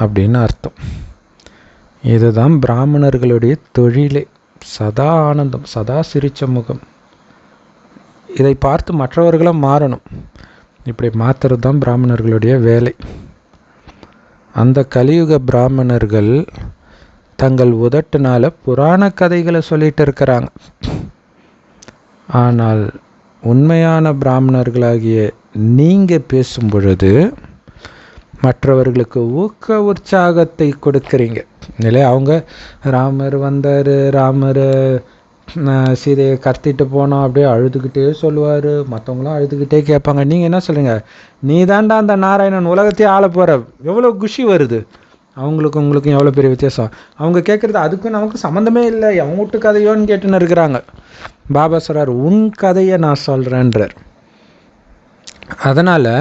Speaker 1: அப்படின்னு அர்த்தம். இதுதான் பிராமணர்களுடைய தொழிலே. சதா ஆனந்தம், சதா சிரிச்ச முகம். இதை பார்த்து மற்றவர்களும் மாறணும். இப்படி மாற்றுறது தான் பிராமணர்களுடைய வேலை. அந்த கலியுக பிராமணர்கள் தங்கள் உதட்டுனால புராண கதைகளை சொல்லிட்டு இருக்கிறாங்க. ஆனால் உண்மையான பிராமணர்களாகிய நீங்கள் பேசும் பொழுது மற்றவர்களுக்கு ஊக்க உற்சாகத்தை கொடுக்குறீங்க இல்லையா? அவங்க ராமர் வந்தார், ராமர் சீதையை கடத்திட்டு போனோம் அப்படியே அழுதுகிட்டே சொல்லுவார், மற்றவங்களாம் அழுதுகிட்டே கேட்பாங்க. நீங்கள் என்ன சொல்லுங்க, நீ தாண்டா அந்த நாராயணன் உலகத்தையே ஆள போகிற. எவ்வளோ குஷி வருது அவங்களுக்கும் உங்களுக்கும், எவ்வளோ பெரிய வித்தியாசம். அவங்க கேட்குறது அதுக்கும் நமக்கு சம்மந்தமே இல்லை, அவங்க வீட்டு கதையோன்னு கேட்டுன்னு இருக்கிறாங்க. பாபா சொல்கிறார், உன் கதையை நான் சொல்கிறேன்றார். அதனால்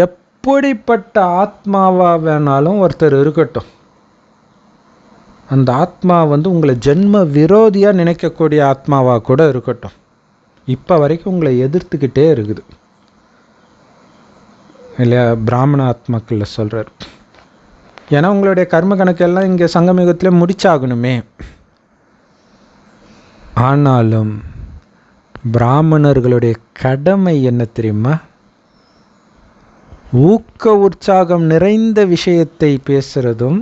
Speaker 1: எப்படிப்பட்ட ஆத்மாவாக வேணாலும் ஒருத்தர் இருக்கட்டும், அந்த ஆத்மா உங்களை ஜென்ம விரோதியாக நினைக்கக்கூடிய ஆத்மாவாக கூட இருக்கட்டும், இப்போ வரைக்கும் உங்களை எதிர்த்துக்கிட்டே இருக்குது இல்லையா? பிராமண ஆத்மாக்களில் சொல்கிறார். ஏன்னா உங்களுடைய கர்ம கணக்கெல்லாம் இங்கே சங்கமயுகத்தில் முடிச்சாகணுமே. ஆனாலும் பிராமணர்களுடைய கடமை என்ன தெரியுமா? ஊக்க உற்சாகம் நிறைந்த விஷயத்தை பேசுறதும்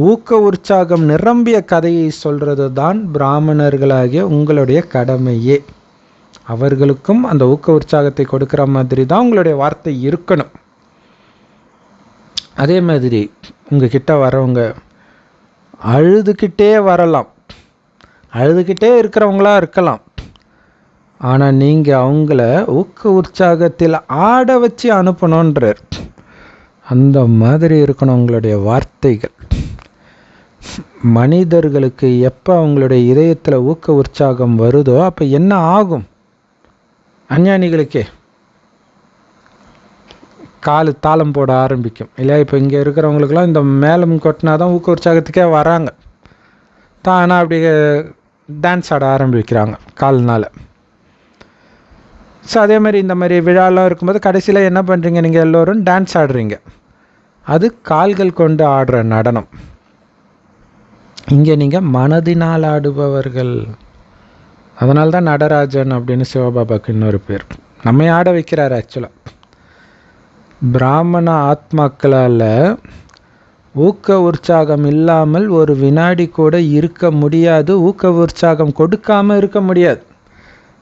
Speaker 1: ஊக்க உற்சாகம் நிரம்பிய கதையை சொல்றது தான் பிராமணர்களாகிய உங்களுடைய கடமையே. அவர்களுக்கும் அந்த ஊக்க உற்சாகத்தை கொடுக்குற மாதிரி தான் உங்களுடைய வார்த்தை இருக்கணும். அதே மாதிரி உங்ககிட்ட வரவங்க அழுதுகிட்டே வரலாம், அழுதுகிட்டே இருக்கிறவங்களா இருக்கலாம். ஆனால் நீங்கள் அவங்கள ஊக்க உற்சாகத்தில் ஆட வச்சு அனுப்பணுன்றார். அந்த மாதிரி இருக்கணும் உங்களுடைய வார்த்தைகள். மனிதர்களுக்கு எப்போ அவங்களுடைய இதயத்தில் ஊக்க உற்சாகம் வருதோ அப்போ என்ன ஆகும்? அஞ்ஞானிகளுக்கே காலு தாளம் போட ஆரம்பிக்கும் இல்லையா. இப்போ இங்கே இருக்கிறவங்களுக்கெல்லாம் இந்த மேளம் கொட்டினா தான் ஊக்க உற்சாகத்துக்கே வராங்க. தானா அப்படி டான்ஸ் ஆட ஆரம்பிக்கிறாங்க கால்னால். ஸோ அதே மாதிரி இந்த மாதிரி விழாலாம் இருக்கும்போது கடைசியில் என்ன பண்ணுறீங்க, நீங்கள் எல்லோரும் டான்ஸ் ஆடுறீங்க. அது கால்கள் கொண்டு ஆடுற நடனம். இங்கே நீங்கள் மனதினால் ஆடுபவர்கள். அதனால தான் நடராஜன் அப்படின்னு சிவபாபாவுக்கு இன்னொரு பேர். நம்ம ஆட வைக்கிறார். ஆக்சுவலாக பிராமண ஆத்மாக்களால் ஊக்க உற்சாகம் இல்லாமல் ஒரு வினாடி கூட இருக்க முடியாது. ஊக்க உற்சாகம் கொடுக்காமல் இருக்க முடியாது.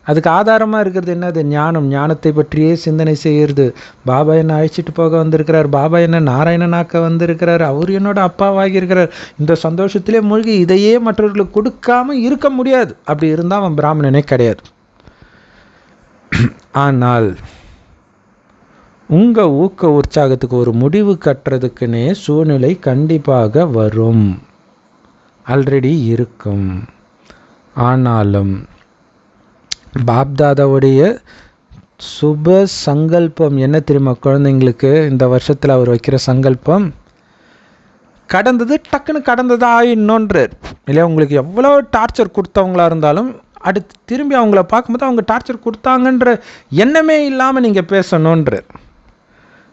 Speaker 1: அதுக்கு ஆதாரமாக இருக்கிறது என்னது? ஞானம். ஞானத்தை பற்றியே சிந்தனை செய்கிறது. பாபா என்னை அழைச்சிட்டு போக வந்திருக்கிறார், பாபா என்ன நாராயணனாக்க வந்திருக்கிறார், அவர் என்னோட அப்பாவாகி இருக்கிறார். இந்த சந்தோஷத்திலே மூழ்கி இதையே மற்றவர்களுக்கு கொடுக்காம இருக்க முடியாது. அப்படி இருந்தால் அவன் பிராமணனே கிடையாது. ஆனால் உங்கள் ஊக்க உற்சாகத்துக்கு ஒரு முடிவு கட்டுறதுக்குன்னே சூழ்நிலை கண்டிப்பாக வரும், ஆல்ரெடி இருக்கும். ஆனாலும் பாப்தாதாவுடைய சுப சங்கல்பம் என்ன தெரியுமா? குழந்தைங்களுக்கு இந்த வருஷத்தில் அவர் வைக்கிற சங்கல்பம், கடந்தது டக்குன்னு கடந்தது ஆயிடணுன்றார் இல்லையா. உங்களுக்கு எவ்வளோ டார்ச்சர் கொடுத்தவங்களா இருந்தாலும் அடுத்து திரும்பி அவங்கள பார்க்கும்போது அவங்க டார்ச்சர் கொடுத்தாங்கன்ற எண்ணமே இல்லாமல் நீங்கள் பேசணுன்றார்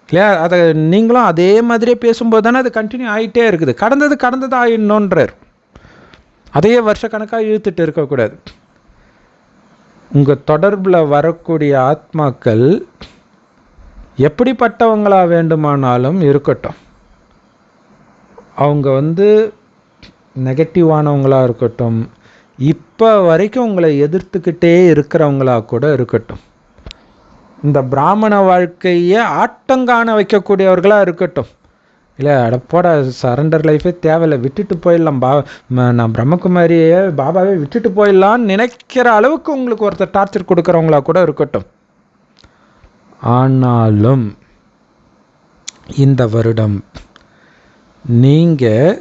Speaker 1: இல்லையா. அதை நீங்களும் அதே மாதிரியே பேசும்போது தானே அது கண்டினியூ ஆகிட்டே இருக்குது. கடந்தது ஆயிடணுன்றார். அதையே வருஷக்கணக்காக இழுத்துட்டு இருக்கக்கூடாது. உங்கள் தொடர்பில் வரக்கூடிய ஆத்மாக்கள் எப்படிப்பட்டவங்களா வேண்டுமானாலும் இருக்கட்டும். அவங்க நெகட்டிவானவங்களாக இருக்கட்டும், இப்போ வரைக்கும் உங்களை எதிர்த்துக்கிட்டே இருக்கிறவங்களா கூட இருக்கட்டும், இந்த பிராமண வாழ்க்கையை ஆட்டங்காண வைக்கக்கூடியவர்களாக இருக்கட்டும். இல்லை அடப்போட சரண்டர் லைஃபே தேவையில்லை, விட்டுட்டு போயிடலாம், நான் பிரம்மகுமாரியே பாபாவே விட்டுட்டு போயிடலான்னு நினைக்கிற அளவுக்கு உங்களுக்கு ஒருத்தர் டார்ச்சர் கொடுக்குறவங்களா கூட இருக்கட்டும். ஆனாலும் இந்த வருடம் நீங்கள்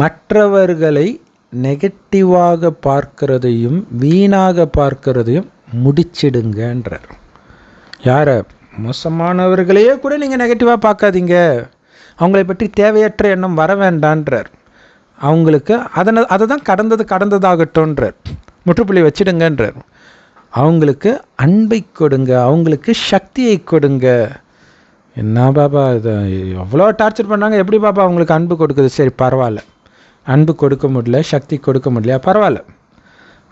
Speaker 1: மற்றவர்களை நெகட்டிவாக பார்க்கிறதையும் வீணாக பார்க்கிறதையும் முடிச்சிடுங்கன்றார். யாரை? மோசமானவர்களையே கூட நீங்கள் நெகட்டிவாக பார்க்காதீங்க. அவங்களை பற்றி தேவையற்ற எண்ணம் வர வேண்டான்றார். அவங்களுக்கு அதை தான் கடந்ததாகட்டும்ன்றார். முற்றுப்புள்ளி வச்சிடுங்கன்றார். அவங்களுக்கு அன்பை கொடுங்க, அவங்களுக்கு சக்தியை கொடுங்க. என்ன பாபா இது எவ்வளோ டார்ச்சர் பண்ணாங்க, எப்படி பாபா அவங்களுக்கு அன்பு கொடுக்குது? சரி பரவாயில்ல, அன்பு கொடுக்க முடியல, சக்தி கொடுக்க முடியல, பரவாயில்ல.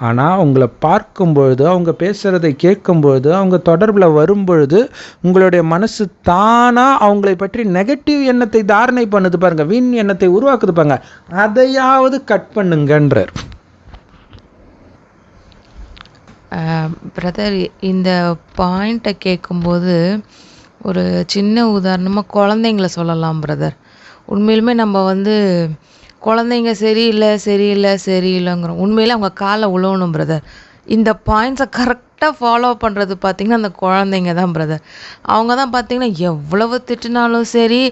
Speaker 1: ஆனால் அவங்கள பார்க்கும்பொழுது, அவங்க பேசுகிறதை கேட்கும்பொழுது, அவங்க தொடர்பில் வரும்பொழுது உங்களுடைய மனசு தானாக அவங்களை பற்றி நெகட்டிவ் எண்ணத்தை தாரணை பண்ணுது பாருங்கள், வீண் எண்ணத்தை உருவாக்குது பாருங்க, அதையாவது கட் பண்ணுங்கன்றார்.
Speaker 2: பிரதர், இந்த பாயிண்ட்டை கேட்கும்போது ஒரு சின்ன உதாரணமாக குழந்தைங்கள சொல்லலாம் பிரதர். உண்மையிலுமே நம்ம குழந்தைங்க சரியில்லைங்கிறோம். உண்மையிலே அவங்க காலை உழவணும் பிரதர். இந்த பாயிண்ட்ஸை கரெக்டாக ஃபாலோ பண்ணுறது பார்த்திங்கன்னா அந்த குழந்தைங்க தான் பிரதர். அவங்க தான் பார்த்திங்கன்னா எவ்வளவு திட்டினாலும் சரி,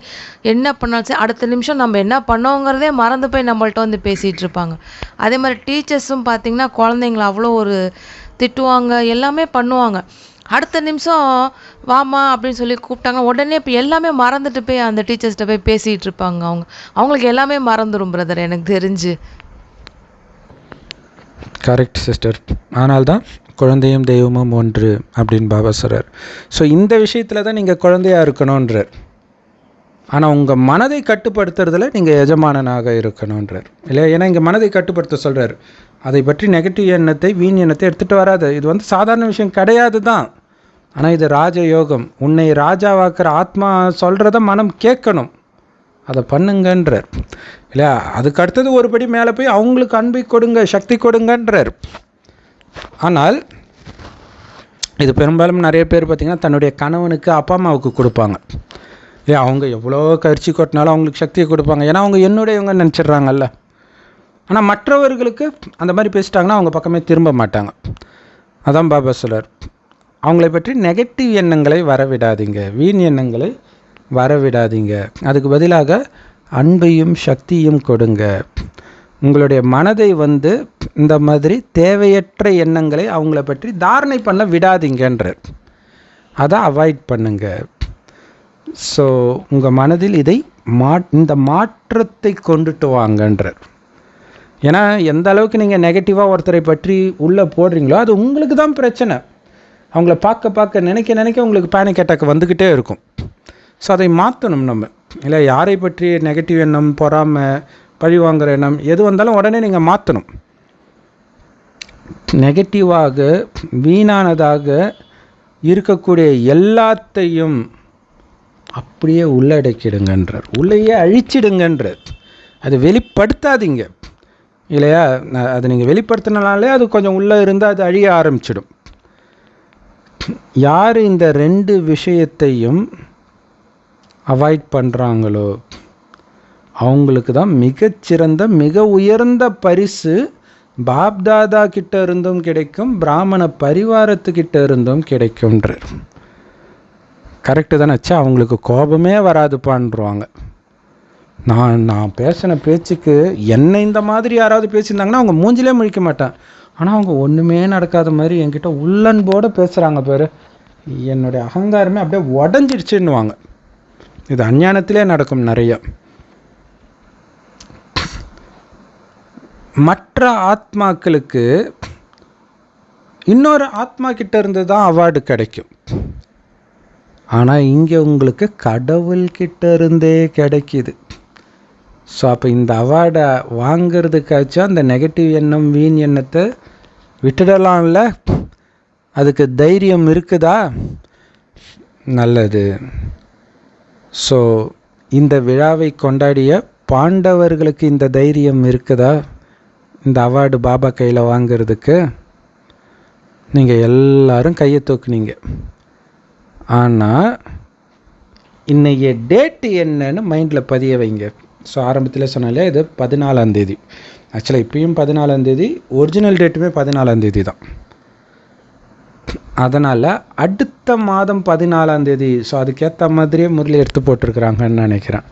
Speaker 2: என்ன பண்ணாலும் சரி, அடுத்த நிமிஷம் நம்ம என்ன பண்ணோங்கிறதே மறந்து போய் நம்மள்ட்ட பேசிகிட்டு இருப்பாங்க. அதே மாதிரி டீச்சர்ஸும் பார்த்திங்கன்னா குழந்தைங்கள அவ்வளோ ஒரு திட்டுவாங்க, எல்லாமே பண்ணுவாங்க. அடுத்த நிமிஷம் வாமா அப்படின்னு சொல்லி கூப்பிட்டாங்க, உடனே இப்போ எல்லாமே மறந்துட்டு போய் அந்த டீச்சர்ஸ்கிட்ட போய் பேசிகிட்டு இருப்பாங்க. அவங்களுக்கு எல்லாமே மறந்துடும் பிரதர் எனக்கு தெரிஞ்சு.
Speaker 1: Correct sister. ஆனால் தான் குழந்தையும் தெய்வமும் ஒன்று அப்படின்னு பாபா சொல்கிறார். ஸோ இந்த விஷயத்தில் தான் நீங்கள் குழந்தையாக இருக்கணுன்றார். ஆனால் உங்கள் மனதை கட்டுப்படுத்துறதுல நீங்கள் எஜமானனாக இருக்கணுன்றார் இல்லையா. ஏன்னா இங்கே மனதை கட்டுப்படுத்த சொல்கிறார். அதை பற்றி நெகட்டிவ் எண்ணத்தை, வீண் எண்ணத்தை எடுத்துகிட்டு வராது. இது சாதாரண விஷயம் கிடையாது தான். ஆனால் இது ராஜயோகம். உன்னை ராஜாவாக்குற ஆத்மா சொல்கிறத மனம் கேட்கணும், அதை பண்ணுங்கன்றார் இல்லையா. அதுக்கு அடுத்தது ஒருபடி மேலே போய் அவங்களுக்கு அன்பை கொடுங்க, சக்தி கொடுங்கன்றார். ஆனால் இது பெரும்பாலும் நிறைய பேர் பார்த்திங்கன்னா தன்னுடைய கணவனுக்கு, அப்பா அம்மாவுக்கு கொடுப்பாங்க. ஏன் அவங்க எவ்வளோ கரிச்சி கொட்டினாலும் அவங்களுக்கு சக்தியை கொடுப்பாங்க, ஏன்னா அவங்க என்னுடையவங்க நினச்சிட்றாங்கல்ல. ஆனால் மற்றவர்களுக்கு அந்த மாதிரி பேசிட்டாங்கன்னா அவங்க பக்கமே திரும்ப மாட்டாங்க. அதான் பாபா சொல்றார், அவங்களை பற்றி நெகட்டிவ் எண்ணங்களை வரவிடாதீங்க, வீண் எண்ணங்களை வரவிடாதீங்க. அதுக்கு பதிலாக அன்பையும் சக்தியும் கொடுங்க. உங்களுடைய மனதை இந்த மாதிரி தேவையற்ற எண்ணங்களை அவங்கள பற்றி தாரணை பண்ண விடாதீங்கன்றார். அதை அவாய்ட் பண்ணுங்க. ஸோ உங்கள் மனதில் இதை இந்த மாற்றத்தை கொண்டுட்டு வாங்கன்றார். ஏன்னா எந்த அளவுக்கு நீங்கள் நெகட்டிவாக ஒருத்தரை பற்றி உள்ளே போடுறீங்களோ அது உங்களுக்கு தான் பிரச்சனை. அவங்கள பார்க்க நினைக்க உங்களுக்கு பேனிக் அட்டாக் வந்துக்கிட்டே இருக்கும். ஸோ அதை மாற்றணும் நம்ம. இல்லை யாரை பற்றி நெகட்டிவ் எண்ணம், பொறாமை, பழி வாங்குகிற எண்ணம் எது வந்தாலும் உடனே நீங்கள் மாற்றணும். நெகட்டிவாக வீணானதாக இருக்கக்கூடிய எல்லாத்தையும் அப்படியே உள்ளடக்கிடுங்கன்றார், உள்ளேயே அழிச்சிடுங்கன்றார். அது வெளிப்படுத்தாதீங்க இல்லையா? அது நீங்கள் வெளிப்படுத்தினாலே அது கொஞ்சம் உள்ளே இருந்தால் அது அழிய ஆரம்பிச்சிடும். யார் இந்த 2 விஷயத்தையும் அவாய்ட் பண்ணுறாங்களோ அவங்களுக்கு தான் மிகச்சிறந்த மிக உயர்ந்த பரிசு பாப்தாதா கிட்ட இருந்தும் கிடைக்கும், பிராமண பரிவாரத்துக்கிட்ட இருந்தும் கிடைக்கும்ன்றார். கரெக்டு தானே? அவங்களுக்கு கோபமே வராதுப்பான்றாங்க. நான் பேசின பேச்சுக்கு என்னை இந்த மாதிரி யாராவது பேசியிருந்தாங்கன்னா அவங்க மூஞ்சிலே முழிக்க மாட்டேன். ஆனால் அவங்க ஒன்றுமே நடக்காத மாதிரி என்கிட்ட உள்ளன்போடு பேசுகிறாங்க பாரு, என்னுடைய அகங்காரமே அப்படியே உடஞ்சிடுச்சுன்னுவாங்க. இது அஞ்ஞானத்திலே நடக்கும் நிறைய. மற்ற ஆத்மாக்களுக்கு இன்னொரு ஆத்மா கிட்ட இருந்து தான் அவார்டு கிடைக்கும். ஆனால் இங்கே உங்களுக்கு கடவுள்கிட்ட இருந்தே கிடைக்கிது. ஸோ அப்போ இந்த அவார்டை வாங்கிறதுக்காச்சும் அந்த நெகட்டிவ் எண்ணம், வீண் எண்ணத்தை விட்டுடலாம்ல? அதுக்கு தைரியம் இருக்குதா? நல்லது. ஸோ இந்த விழாவை கொண்டாடிய பாண்டவர்களுக்கு இந்த தைரியம் இருக்குதா இந்த அவார்டு பாபா கையில் வாங்கிறதுக்கு? நீங்கள் எல்லாரும் கையை தூக்குனீங்க. ஆனால் இன்னைய டேட்டு என்னன்னு மைண்டில் பதிய வைங்க. ஸோ ஆரம்பத்தில் சொன்னாலே இது 14ஆம் தேதி. ஆக்சுவலாக இப்பயும் 14ஆம் தேதி, ஒரிஜினல் டேட்டுமே 14ஆம் தேதி தான். அதனால் அடுத்த மாதம் 14ஆம் தேதி, ஸோ அதுக்கேற்ற மாதிரியே முரளி எடுத்து போட்டிருக்கிறாங்கன்னு நினைக்கிறேன்.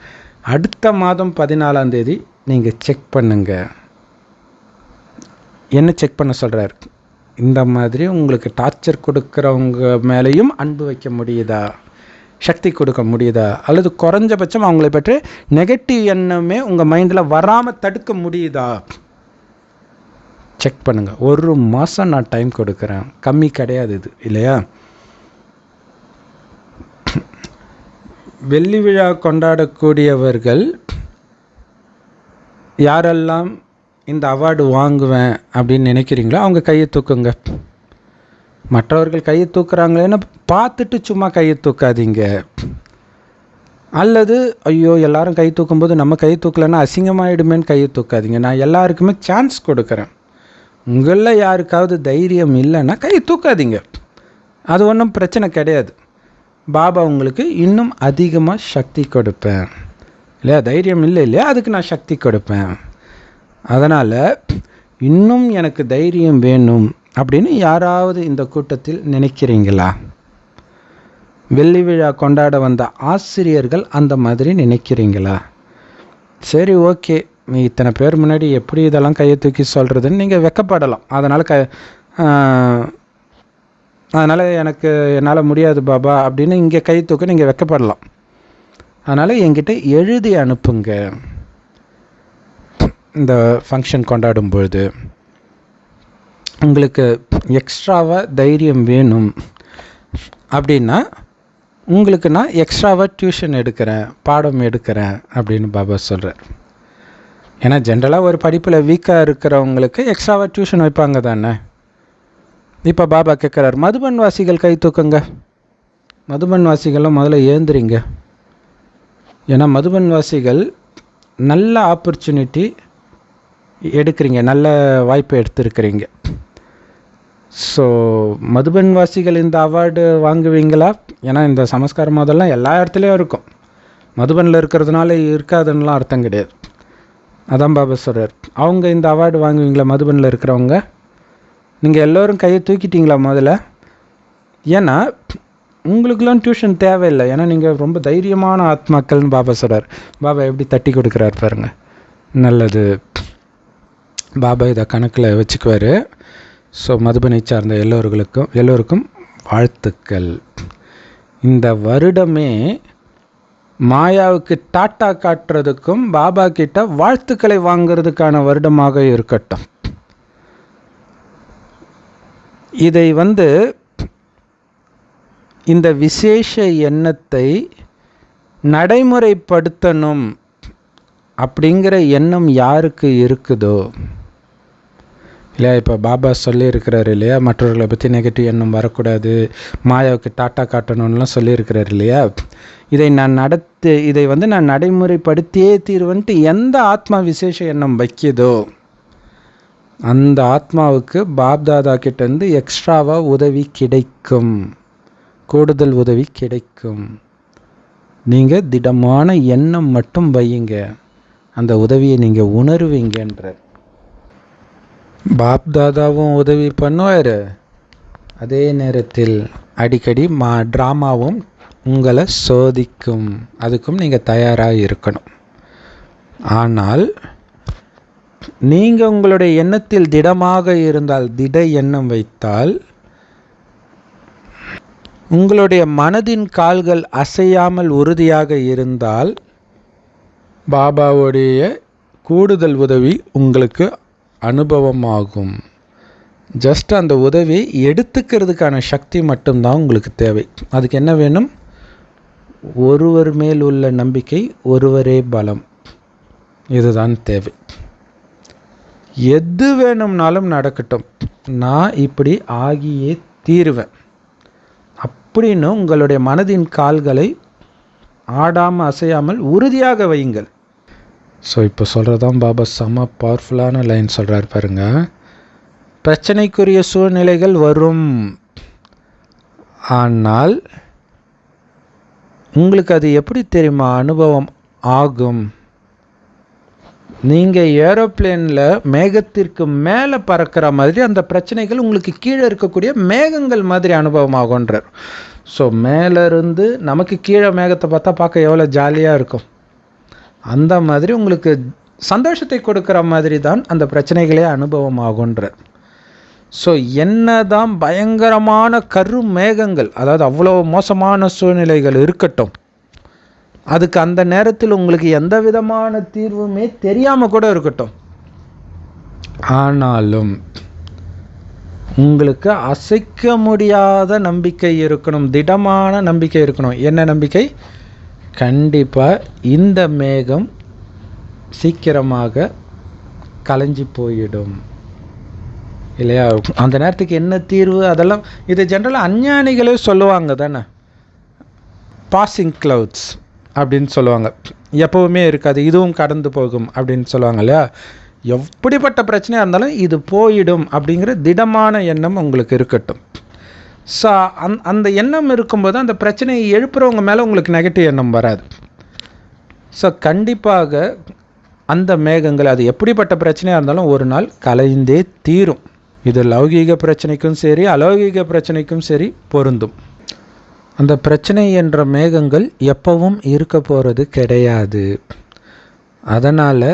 Speaker 1: அடுத்த மாதம் 14ஆம் தேதி நீங்கள் செக் பண்ணுங்க. என்ன செக் பண்ண சொல்கிறார்? இந்த மாதிரி உங்களுக்கு டார்ச்சர் கொடுக்குறவங்க மேலேயும் அன்பு வைக்க முடியுதா, சக்தி கொடுக்க முடியுதா, அல்லது குறைஞ்சபட்சம் அவங்களை பற்றி நெகட்டிவ் எண்ணமே உங்கள் மைண்டில் வராமல் தடுக்க முடியுதா? செக் பண்ணுங்கள். 1 மாதம் நான் டைம் கொடுக்குறேன், கம்மி கிடையாது இது இல்லையா? வெள்ளி விழா கொண்டாடக்கூடியவர்கள் யாரெல்லாம் இந்த அவார்டு வாங்குவேன் அப்படின்னு நினைக்கிறீங்களோ அவங்க கையை தூக்குங்க. மற்றவர்கள் கையை தூக்குறாங்களேன்னு பார்த்துட்டு சும்மா கையை தூக்காதீங்க. அல்லது ஐயோ எல்லாரும் கை தூக்கும்போது நம்ம கை தூக்கலைன்னா அசிங்கமாயிடுமேன்னு கையை தூக்காதீங்க. நான் எல்லாருக்குமே சான்ஸ் கொடுக்குறேன். உங்களில் யாருக்காவது தைரியம் இல்லைன்னா கையை தூக்காதீங்க. அது ஒன்றும் பிரச்சனை கிடையாது. பாபா உங்களுக்கு இன்னும் அதிகமாக சக்தி கொடுப்பேன் இல்லையா? தைரியம் இல்லை இல்லையா? அதுக்கு நான் சக்தி கொடுப்பேன். அதனால் இன்னும் எனக்கு தைரியம் வேணும் அப்படின்னு யாராவது இந்த கூட்டத்தில் நினைக்கிறீங்களா? வெள்ளி விழா கொண்டாட வந்த ஆசிரியர்கள் அந்த மாதிரி நினைக்கிறீங்களா? சரி, ஓகே, நீ இத்தனை பேர் முன்னாடி எப்படி இதெல்லாம் கையை தூக்கி சொல்கிறதுன்னு நீங்கள் வெக்கப்படலாம். அதனால் என்னால் முடியாது பாபா அப்படின்னு இங்கே கை தூக்க நீங்கள் வெக்கப்படலாம். அதனால் என்கிட்ட எழுதி அனுப்புங்க. இந்த ஃபங்க்ஷன் கொண்டாடும்பொழுது உங்களுக்கு எக்ஸ்ட்ராவாக தைரியம் வேணும் அப்படின்னா உங்களுக்கு நான் எக்ஸ்ட்ராவாக டியூஷன் எடுக்கிறேன், பாடம் எடுக்கிறேன் அப்படின்னு பாபா சொல்கிறார். ஏன்னா ஜென்ரலாக ஒரு படிப்பில் வீக்காக இருக்கிறவங்களுக்கு எக்ஸ்ட்ராவாக டியூஷன் வைப்பாங்க தானே. இப்போ பாபா கேட்குறாரு, மதுபன் வாசிகள் கை தூக்குங்க. மதுபன் வாசிகளும் முதல்ல ஏந்திரிங்க. ஏன்னா மதுபன் வாசிகள் நல்ல ஆப்பர்ச்சுனிட்டி எடுக்கிறீங்க, நல்ல வாய்ப்பை எடுத்துருக்கிறீங்க. ஸோ மதுபன் வாசிகள் இந்த அவார்டு வாங்குவீங்களா? ஏன்னா இந்த சமஸ்கார முதல்லாம் எல்லா இடத்துலையும் இருக்கும். மதுபனில் இருக்கிறதுனால இருக்காதுன்னெலாம் அர்த்தம் கிடையாது. அதான் பாபா சொல்கிறார். அவங்க இந்த அவார்டு வாங்குவீங்களா? மதுபனில் இருக்கிறவங்க நீங்கள் எல்லோரும் கையை தூக்கிட்டீங்களா முதல்ல? ஏன்னா உங்களுக்கெல்லாம் டியூஷன் தேவையில்லை. ஏன்னா நீங்கள் ரொம்ப தைரியமான ஆத்மாக்கள்னு பாபா சொல்கிறார். பாபா எப்படி தட்டி கொடுக்குறார் பாருங்க. நல்லது, பாபா இதை கணக்கில் வச்சுக்குவார். ஸோ மதுபனை சார்ந்த எல்லோருக்கும் வாழ்த்துக்கள். இந்த வருடமே மாயாவுக்கு டாட்டா காட்டுறதுக்கும் பாபா கிட்ட வாழ்த்துக்களை வாங்கிறதுக்கான வருடமாக இருக்கட்டும். இதை இந்த விசேஷ எண்ணத்தை நடைமுறைப்படுத்தணும் அப்படிங்கிற எண்ணம் யாருக்கு இருக்குதோ இல்லையா, இப்போ பாபா சொல்லியிருக்கிறாரு இல்லையா, மற்றவர்களை பற்றி நெகட்டிவ் எண்ணம் வரக்கூடாது, மாயாவுக்கு டாட்டா காட்டணும்லாம் சொல்லியிருக்கிறாரு இல்லையா, இதை நான் நடைமுறைப்படுத்தியே தீர்வுன்ட்டு எந்த ஆத்மா விசேஷ எண்ணம் வைக்கிதோ அந்த ஆத்மாவுக்கு பாப்தாதா கிட்டேருந்து எக்ஸ்ட்ராவாக உதவி கிடைக்கும், கூடுதல் உதவி கிடைக்கும். நீங்கள் திடமான எண்ணம் மட்டும் வையுங்க, அந்த உதவியை நீங்கள் உணர்வீங்கன்ற. பாப்தாதாவும் உதவி பண்ணுவார், அதே நேரத்தில் அடிக்கடி ட்ராமாவும் உங்களை சோதிக்கும், அதுக்கும் நீங்கள் தயாராக இருக்கணும். ஆனால் நீங்கள் உங்களுடைய எண்ணத்தில் திடமாக இருந்தால், திட எண்ணம் வைத்தால், உங்களுடைய மனதின் கால்கள் அசையாமல் உறுதியாக இருந்தால் பாபாவுடைய கூடுதல் உதவி உங்களுக்கு அனுபவமாகும். ஜஸ்ட் அந்த உதவியை எடுத்துக்கிறதுக்கான சக்தி மட்டும்தான் உங்களுக்கு தேவை. அதுக்கு என்ன வேணும்? ஒருவர் மேல் உள்ள நம்பிக்கை, ஒருவரே பலம், இதுதான் தேவை. எது வேணும்னாலும் நடக்கட்டும், நான் இப்படி ஆகியே தீருவேன் அப்படின்னு உங்களுடைய மனதின் கால்களை ஆடாமல் அசையாமல் உறுதியாக வையுங்கள். ஸோ இப்போ சொல்கிறதான் பாபா செம்ம பவர்ஃபுல்லான லைன் சொல்கிறார் பாருங்க. பிரச்சனைக்குரிய சூழ்நிலைகள் வரும், ஆனால் உங்களுக்கு அது எப்படி தெரியுமா அனுபவம் ஆகும்? நீங்கள் ஏரோப்ளேனில் மேகத்திற்கு மேலே பறக்கிற மாதிரி அந்த பிரச்சனைகள் உங்களுக்கு கீழே இருக்கக்கூடிய மேகங்கள் மாதிரி அனுபவம் ஆகுன்றார். ஸோ மேலேருந்து நமக்கு கீழே மேகத்தை பார்க்க எவ்வளோ ஜாலியாக இருக்கும், அந்த மாதிரி உங்களுக்கு சந்தோஷத்தை கொடுக்குற மாதிரி தான் அந்த பிரச்சனைகளே அனுபவம் ஆகுன்றார். ஸோ என்னதான் பயங்கரமான மேகங்கள், அதாவது அவ்வளோ மோசமான சூழ்நிலைகள் இருக்கட்டும், அதுக்கு அந்த நேரத்தில் உங்களுக்கு எந்த விதமான தீர்வுமே தெரியாமல் கூட இருக்கட்டும், ஆனாலும் உங்களுக்கு அசைக்க முடியாத நம்பிக்கை இருக்கணும், திடமான நம்பிக்கை இருக்கணும். என்ன நம்பிக்கை? கண்டிப்பாக இந்த மேகம் சீக்கிரமாக கலைஞ்சி போயிடும் இல்லையா. அந்த நேரத்துக்கு என்ன தீர்வு, அதெல்லாம் இது ஜென்ரலாக அஞ்ஞானிகளே சொல்லுவாங்க தானே. பாசிங் கிளவுட்ஸ் அப்படின்னு சொல்லுவாங்க, எப்போவுமே இருக்காது, இதுவும் கடந்து போகும் அப்படின்னு சொல்லுவாங்க இல்லையா. எப்படிப்பட்ட பிரச்சனையாக இருந்தாலும் இது போயிடும் அப்படிங்கிற திடமான எண்ணம் உங்களுக்கு இருக்கட்டும். ஸோ அந்த எண்ணம் இருக்கும்போது அந்த பிரச்சனையை எழுப்புறவங்க மேலே உங்களுக்கு நெகட்டிவ் எண்ணம் வராது. ஸோ கண்டிப்பாக அந்த மேகங்கள், அது எப்படிப்பட்ட பிரச்சனையாக இருந்தாலும் ஒரு நாள் கலைந்தே தீரும். இது லௌகீக பிரச்சனைக்கும் சரி அலௌகீக பிரச்சனைக்கும் சரி பொருந்தும். அந்த பிரச்சனை என்ற மேகங்கள் எப்பவும் இருக்க போகிறது கிடையாது. அதனால்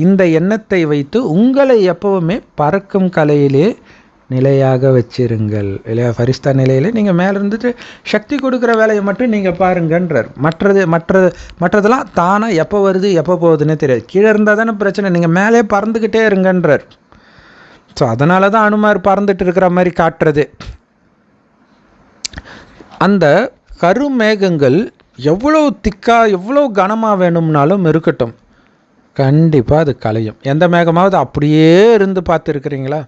Speaker 1: இந்த எண்ணத்தை வைத்து உங்களை எப்பவுமே பறக்கும் கலையிலே நிலையாக வச்சிருங்கள் இல்லையா. ஃபரிஸ்தா நிலையில் நீங்கள் மேலே இருந்துட்டு சக்தி கொடுக்குற வேலையை மட்டும் நீங்கள் பாருங்கன்றார். மற்றதெல்லாம் தானாக எப்போ வருது எப்போ போகுதுன்னே தெரியாது. கீழே இருந்தால் தானே பிரச்சனை, நீங்கள் மேலே பறந்துக்கிட்டே இருங்கன்றார். ஸோ அதனால தான் அனுமார் பறந்துட்டு இருக்கிற மாதிரி காட்டுறது. அந்த கருமேகங்கள் எவ்வளோ திக்காக எவ்வளோ கனமாக வேணும்னாலும் இருக்கட்டும், கண்டிப்பாக அது கலையும். எந்த மேகமாவது அப்படியே இருந்து பார்த்துருக்குறீங்களா?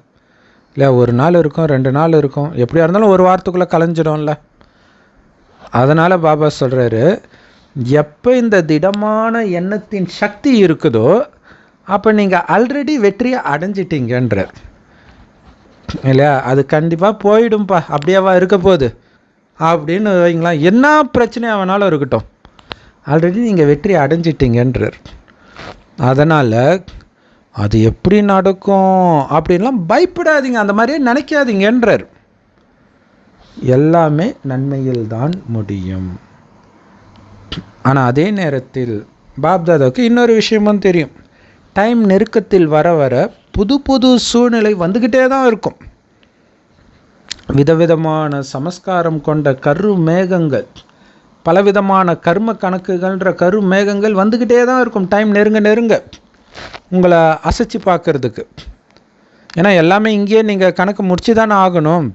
Speaker 1: இல்லை, ஒரு நாள் இருக்கும், 2 நாள் இருக்கும், எப்படியா இருந்தாலும் ஒரு வாரத்துக்குள்ளே கலைஞ்சிடும்ல. அதனால் பாபா சொல்கிறாரு, எப்போ இந்த திடமான எண்ணத்தின் சக்தி இருக்குதோ அப்போ நீங்கள் ஆல்ரெடி வெற்றியை அடைஞ்சிட்டீங்கன்றார் இல்லையா. அது கண்டிப்பாக போயிடும்பா, அப்படியேவா இருக்க போகுது அப்படின்னு வைங்களா. என்ன பிரச்சனையாக வேணாலும் இருக்கட்டும், ஆல்ரெடி நீங்கள் வெற்றி அடைஞ்சிட்டீங்கன்றார். அதனால் அது எப்படி நடக்கும் அப்படின்லாம் பயப்படாதீங்க, அந்த மாதிரியே நினைக்காதீங்கன்றார். எல்லாமே நன்மையில் தான் முடியும். ஆனால் அதே நேரத்தில் பாப்தாதாவுக்கு இன்னொரு விஷயமும் தெரியும். டைம் நெருக்கத்தில் வர வர புது புது சூழ்நிலை வந்துக்கிட்டே தான் இருக்கும். விதவிதமான சமஸ்காரம் கொண்ட மேகங்கள் பலவிதமான கர்ம கணக்குகள்ன்ற கரு மேகங்கள் வந்துக்கிட்டே தான் இருக்கும் டைம் நெருங்க நெருங்க உங்களை அசைச்சு பார்க்கறதுக்கு. ஏன்னா எல்லாமே இங்கேயே நீங்கள் கணக்கு முடிச்சு தானே ஆகணும்.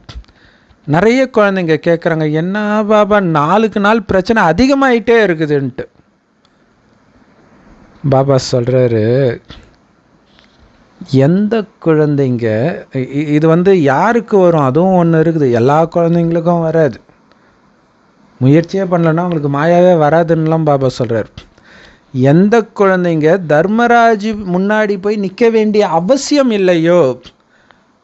Speaker 1: நிறைய குழந்தைங்க கேட்குறாங்க, என்ன பாபா நாளுக்கு நாள் பிரச்சனை அதிகமாகிட்டே இருக்குதுன்ட்டு. பாபா சொல்கிறாரு, எந்த குழந்தைங்க இது யாருக்கு வரும், அதுவும் ஒன்று இருக்குது, எல்லா குழந்தைங்களுக்கும் வராது. முயற்சியே பண்ணலன்னா உங்களுக்கு மாயாவே வராதுன்னெலாம் பாபா சொல்கிறார். எந்த குழந்தைங்க தர்மராஜ் முன்னாடி போய் நிற்க வேண்டிய அவசியம் இல்லையோ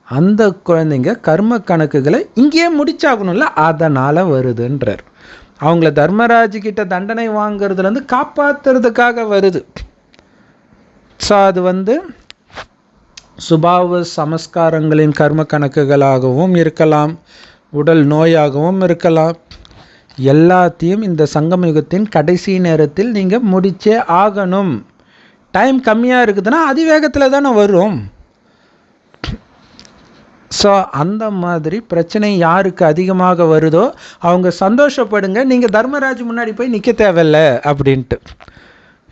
Speaker 1: அந்த குழந்தைங்க கர்ம கணக்குகளை இங்கேயே முடிச்சாகணும்ல, அதனால் வருதுன்றார். அவங்கள தர்மராஜ் கிட்ட தண்டனை வாங்கிறதுலேருந்து காப்பாற்றுறதுக்காக வருது. ஸோ அது சுபாவ சமஸ்காரங்களின் கர்ம கணக்குகளாகவும் இருக்கலாம், உடல் நோயாகவும் இருக்கலாம். எல்லாத்தையும் இந்த சங்கம யுகத்தின் கடைசி நேரத்தில் நீங்கள் முடிச்சே ஆகணும். டைம் கம்மியாக இருக்குதுன்னா அதிவேகத்தில் தானே வரும். ஸோ அந்த மாதிரி பிரச்சனை யாருக்கு அதிகமாக வருதோ அவங்க சந்தோஷப்படுங்க, நீங்கள் தர்மராஜ் முன்னாடி போய் நிற்க தேவையில்ல அப்படின்ட்டு.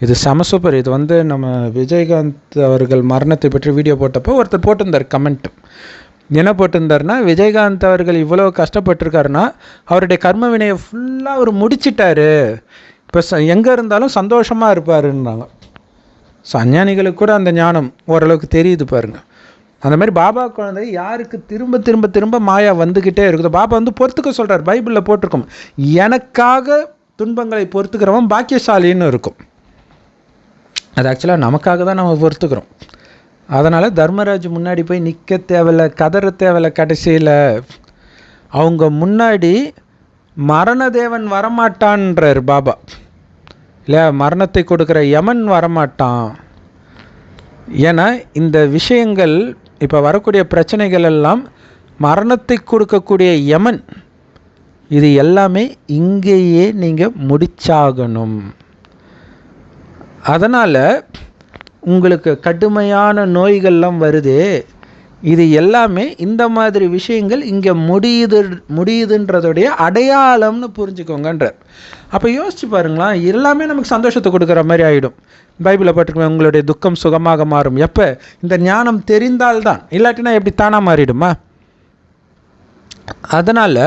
Speaker 1: இது சமசூப்பர். இது நம்ம விஜயகாந்த் அவர்கள் மரணத்தை பற்றி வீடியோ போட்டப்போ ஒருத்தர் போட்டிருந்தார் கமெண்ட். என்ன போட்டிருந்தாருன்னா, விஜயகாந்த் அவர்கள் இவ்வளோ கஷ்டப்பட்டிருக்காருன்னா அவருடைய கர்ம வினையை ஃபுல்லாக அவர் முடிச்சிட்டாரு, இப்போ எங்கே இருந்தாலும் சந்தோஷமாக இருப்பாருன்னாங்க. ஸோ அஞ்ஞானிகளுக்கு கூட அந்த ஞானம் ஓரளவுக்கு தெரியுது பாருங்கள். அந்த மாதிரி பாபா குழந்தை யாருக்கு திரும்ப திரும்ப திரும்ப மாயா வந்துக்கிட்டே இருக்குதோ பாபா பொறுத்துக்க சொல்கிறார். பைபிளில் போட்டிருக்கும், எனக்காக துன்பங்களை பொறுத்துக்கிறவன் பாக்கியசாலின்னு இருக்கும். அது ஆக்சுவலாக நமக்காக தான் நம்ம பொறுத்துக்கிறோம். அதனால் தர்மராஜ் முன்னாடி போய் நிற்க தேவையில்லை, கதற தேவையில்லை. கடைசியில் அவங்க முன்னாடி மரணதேவன் வரமாட்டான்றார் பாபா. இல்லையா, மரணத்தை கொடுக்குற யமன் வரமாட்டான். ஏன்னா இந்த விஷயங்கள் இப்போ வரக்கூடிய பிரச்சனைகள் எல்லாம் மரணத்தை கொடுக்கக்கூடிய யமன், இது எல்லாமே இங்கேயே நீங்கள் முடிச்சாகணும். அதனால் உங்களுக்கு கடுமையான நோய்கள்லாம் வருது, இது எல்லாமே இந்த மாதிரி விஷயங்கள் இங்கே முடியுதுன்றதுடைய அடையாளம்னு புரிஞ்சுக்கோங்கன்றார். அப்போ யோசிச்சு பாருங்களா, எல்லாமே நமக்கு சந்தோஷத்தை கொடுக்குற மாதிரி ஆகிடும். பைபிளில் போட்டிருக்கோம், உங்களுடைய துக்கம் சுகமாக மாறும். எப்போ இந்த ஞானம் தெரிந்தால்தான், இல்லாட்டினா எப்படி தானாக மாறிடுமா? அதனால்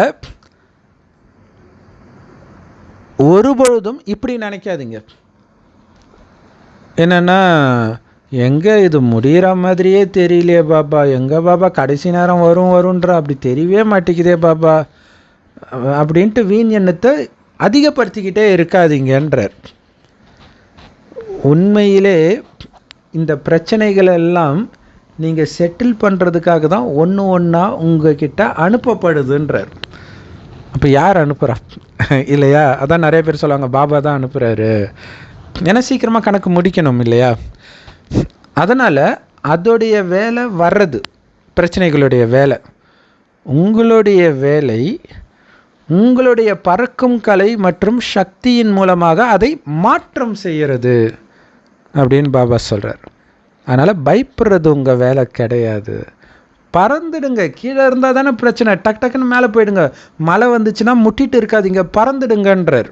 Speaker 1: ஒருபொழுதும் இப்படி நினைக்காதீங்க. என்னென்னா, எங்கே இது முடிகிற மாதிரியே தெரியலையே பாபா, எங்கே பாபா கடைசி நேரம் வரும்ன்ற அப்படி தெரியவே மாட்டேங்குதே பாபா அப்படின்ட்டு வீண் எண்ணத்தை அதிகப்படுத்திக்கிட்டே இருக்காதீங்கன்றார். உண்மையிலே இந்த பிரச்சனைகள் எல்லாம் நீங்கள் செட்டில் பண்ணுறதுக்காக தான் ஒன்று ஒன்றா உங்ககிட்ட அனுப்பப்படுதுன்றார். அப்போ யார் அனுப்புகிறா இல்லையா? அதான் நிறைய பேர் சொல்லுவாங்க, பாபா தான் அனுப்புகிறாரு. ஏன்னா சீக்கிரமாக கணக்கு முடிக்கணும் இல்லையா? அதனால் அதோடைய வேலை வர்றது பிரச்சனைகளுடைய வேலை. உங்களுடைய வேலை உங்களுடைய பறக்கும் கலை மற்றும் சக்தியின் மூலமாக அதை மாற்றம் செய்கிறது அப்படின்னு பாபா சொல்கிறார். அதனால் பயப்படுறது உங்கள் வேலை கிடையாது. பறந்துடுங்க. கீழே இருந்தால் தானே பிரச்சனை. டக்குன்னு மேலே போயிடுங்க. மழை வந்துச்சுன்னா முட்டிட்டு இருக்காதீங்க, பறந்துடுங்கன்றார்.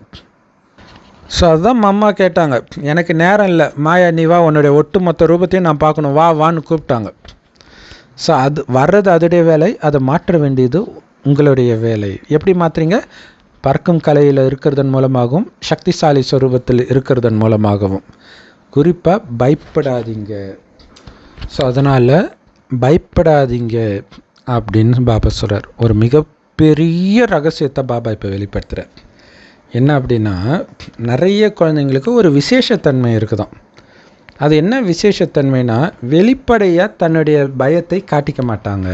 Speaker 1: ஸோ அதுதான் அம்மா கேட்டாங்க, எனக்கு நேரம் இல்லை மாயா, நீ வா, உன்னுடைய ஒட்டுமொத்த ரூபத்தையும் நான் பார்க்கணும், வான்னு கூப்பிட்டாங்க. ஸோ அது வர்றது அதோடைய வேலை, அதை மாற்ற வேண்டியது உங்களுடைய வேலை. எப்படி மாற்றுறீங்க? பறக்கும் கலையில் இருக்கிறதன் மூலமாகவும் சக்திசாலி ஸ்வரூபத்தில் இருக்கிறதன் மூலமாகவும். குறிப்பாக பயப்படாதீங்க. ஸோ அதனால் பயப்படாதீங்க அப்படின்னு பாபா சொல்கிறார். ஒரு மிகப்பெரிய ரகசியத்தை பாபா இப்போ வெளிப்படுத்துகிறார். என்ன அப்படின்னா, நிறைய குழந்தைங்களுக்கு ஒரு விசேஷத்தன்மை இருக்குதாம். அது என்ன விசேஷத்தன்மைனா, வெளிப்படையாக தன்னுடைய பயத்தை காட்டிக்க மாட்டாங்க.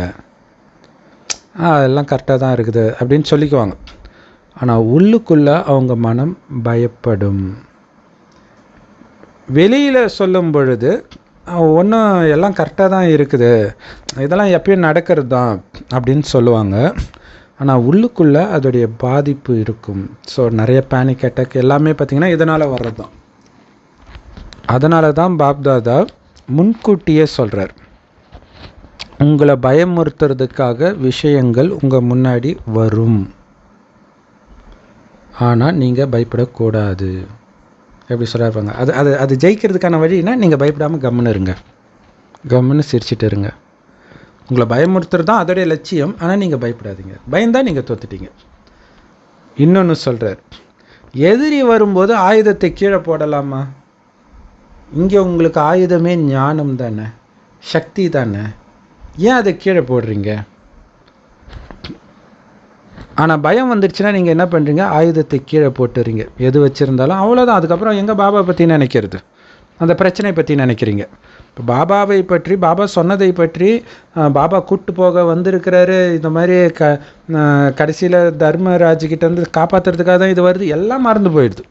Speaker 1: அதெல்லாம் கரெக்டாக தான் இருக்குது அப்படின்னு சொல்லிக்குவாங்க. ஆனால் உள்ளுக்குள்ளே அவங்க மனம் பயப்படும். வெளியில் சொல்லும் பொழுது ஒன்றும் எல்லாம் கரெக்டாக தான் இருக்குது, இதெல்லாம் எப்பயும் நடக்கிறது தான் அப்படின்னு சொல்லுவாங்க. ஆனால் உள்ளுக்குள்ளே அதோடைய பாதிப்பு இருக்கும். ஸோ நிறைய பேனிக் அட்டாக் எல்லாமே பார்த்திங்கன்னா இதனால் வர்றது தான். அதனால தான் பாப்தாதா முன்கூட்டியே சொல்கிறார், உங்களை பயமுறுத்துறதுக்காக விஷயங்கள் உங்கள் முன்னாடி வரும். ஆனால் நீங்கள் பயப்படக்கூடாது. எப்படி சொல்கிறாருப்பாங்க, அது அது அது ஜெயிக்கிறதுக்கான வழின்னா நீங்கள் பயப்படாமல் கம்முன்னு இருங்க, கம்முன்னு சிரிச்சிட்டு இருங்க. உங்களை பயமுறுத்துறது தான் அதோடைய லட்சியம். ஆனால் நீங்கள் பயப்படாதீங்க. பயந்தால் நீங்கள் தோத்துட்டீங்க. இன்னொன்று சொல்கிறார், எதிரி வரும்போது ஆயுதத்தை கீழே போடலாமா? இங்கே உங்களுக்கு ஆயுதமே ஞானம் தானே, சக்தி தானே, ஏன் அதை கீழே போடுறீங்க? ஆனால் பயம் வந்துடுச்சுன்னா நீங்கள் என்ன பண்ணுறீங்க? ஆயுதத்தை கீழே போட்டுறீங்க. எது வச்சுருந்தாலும் அவ்வளோதான். அதுக்கப்புறம் எங்கள் பாபா பற்றி நினைக்கிறது, அந்த பிரச்சனை பற்றி நினைக்கிறீங்க. இப்போ பாபாவை பற்றி, பாபா சொன்னதை பற்றி, பாபா கூப்பிட்டு போக வந்திருக்கிறாரு, இந்த மாதிரி கடைசியில் தர்மராஜ்கிட்ட வந்து காப்பாற்றுறதுக்காக தான் இது வருது, எல்லாம் மறந்து போயிடுது.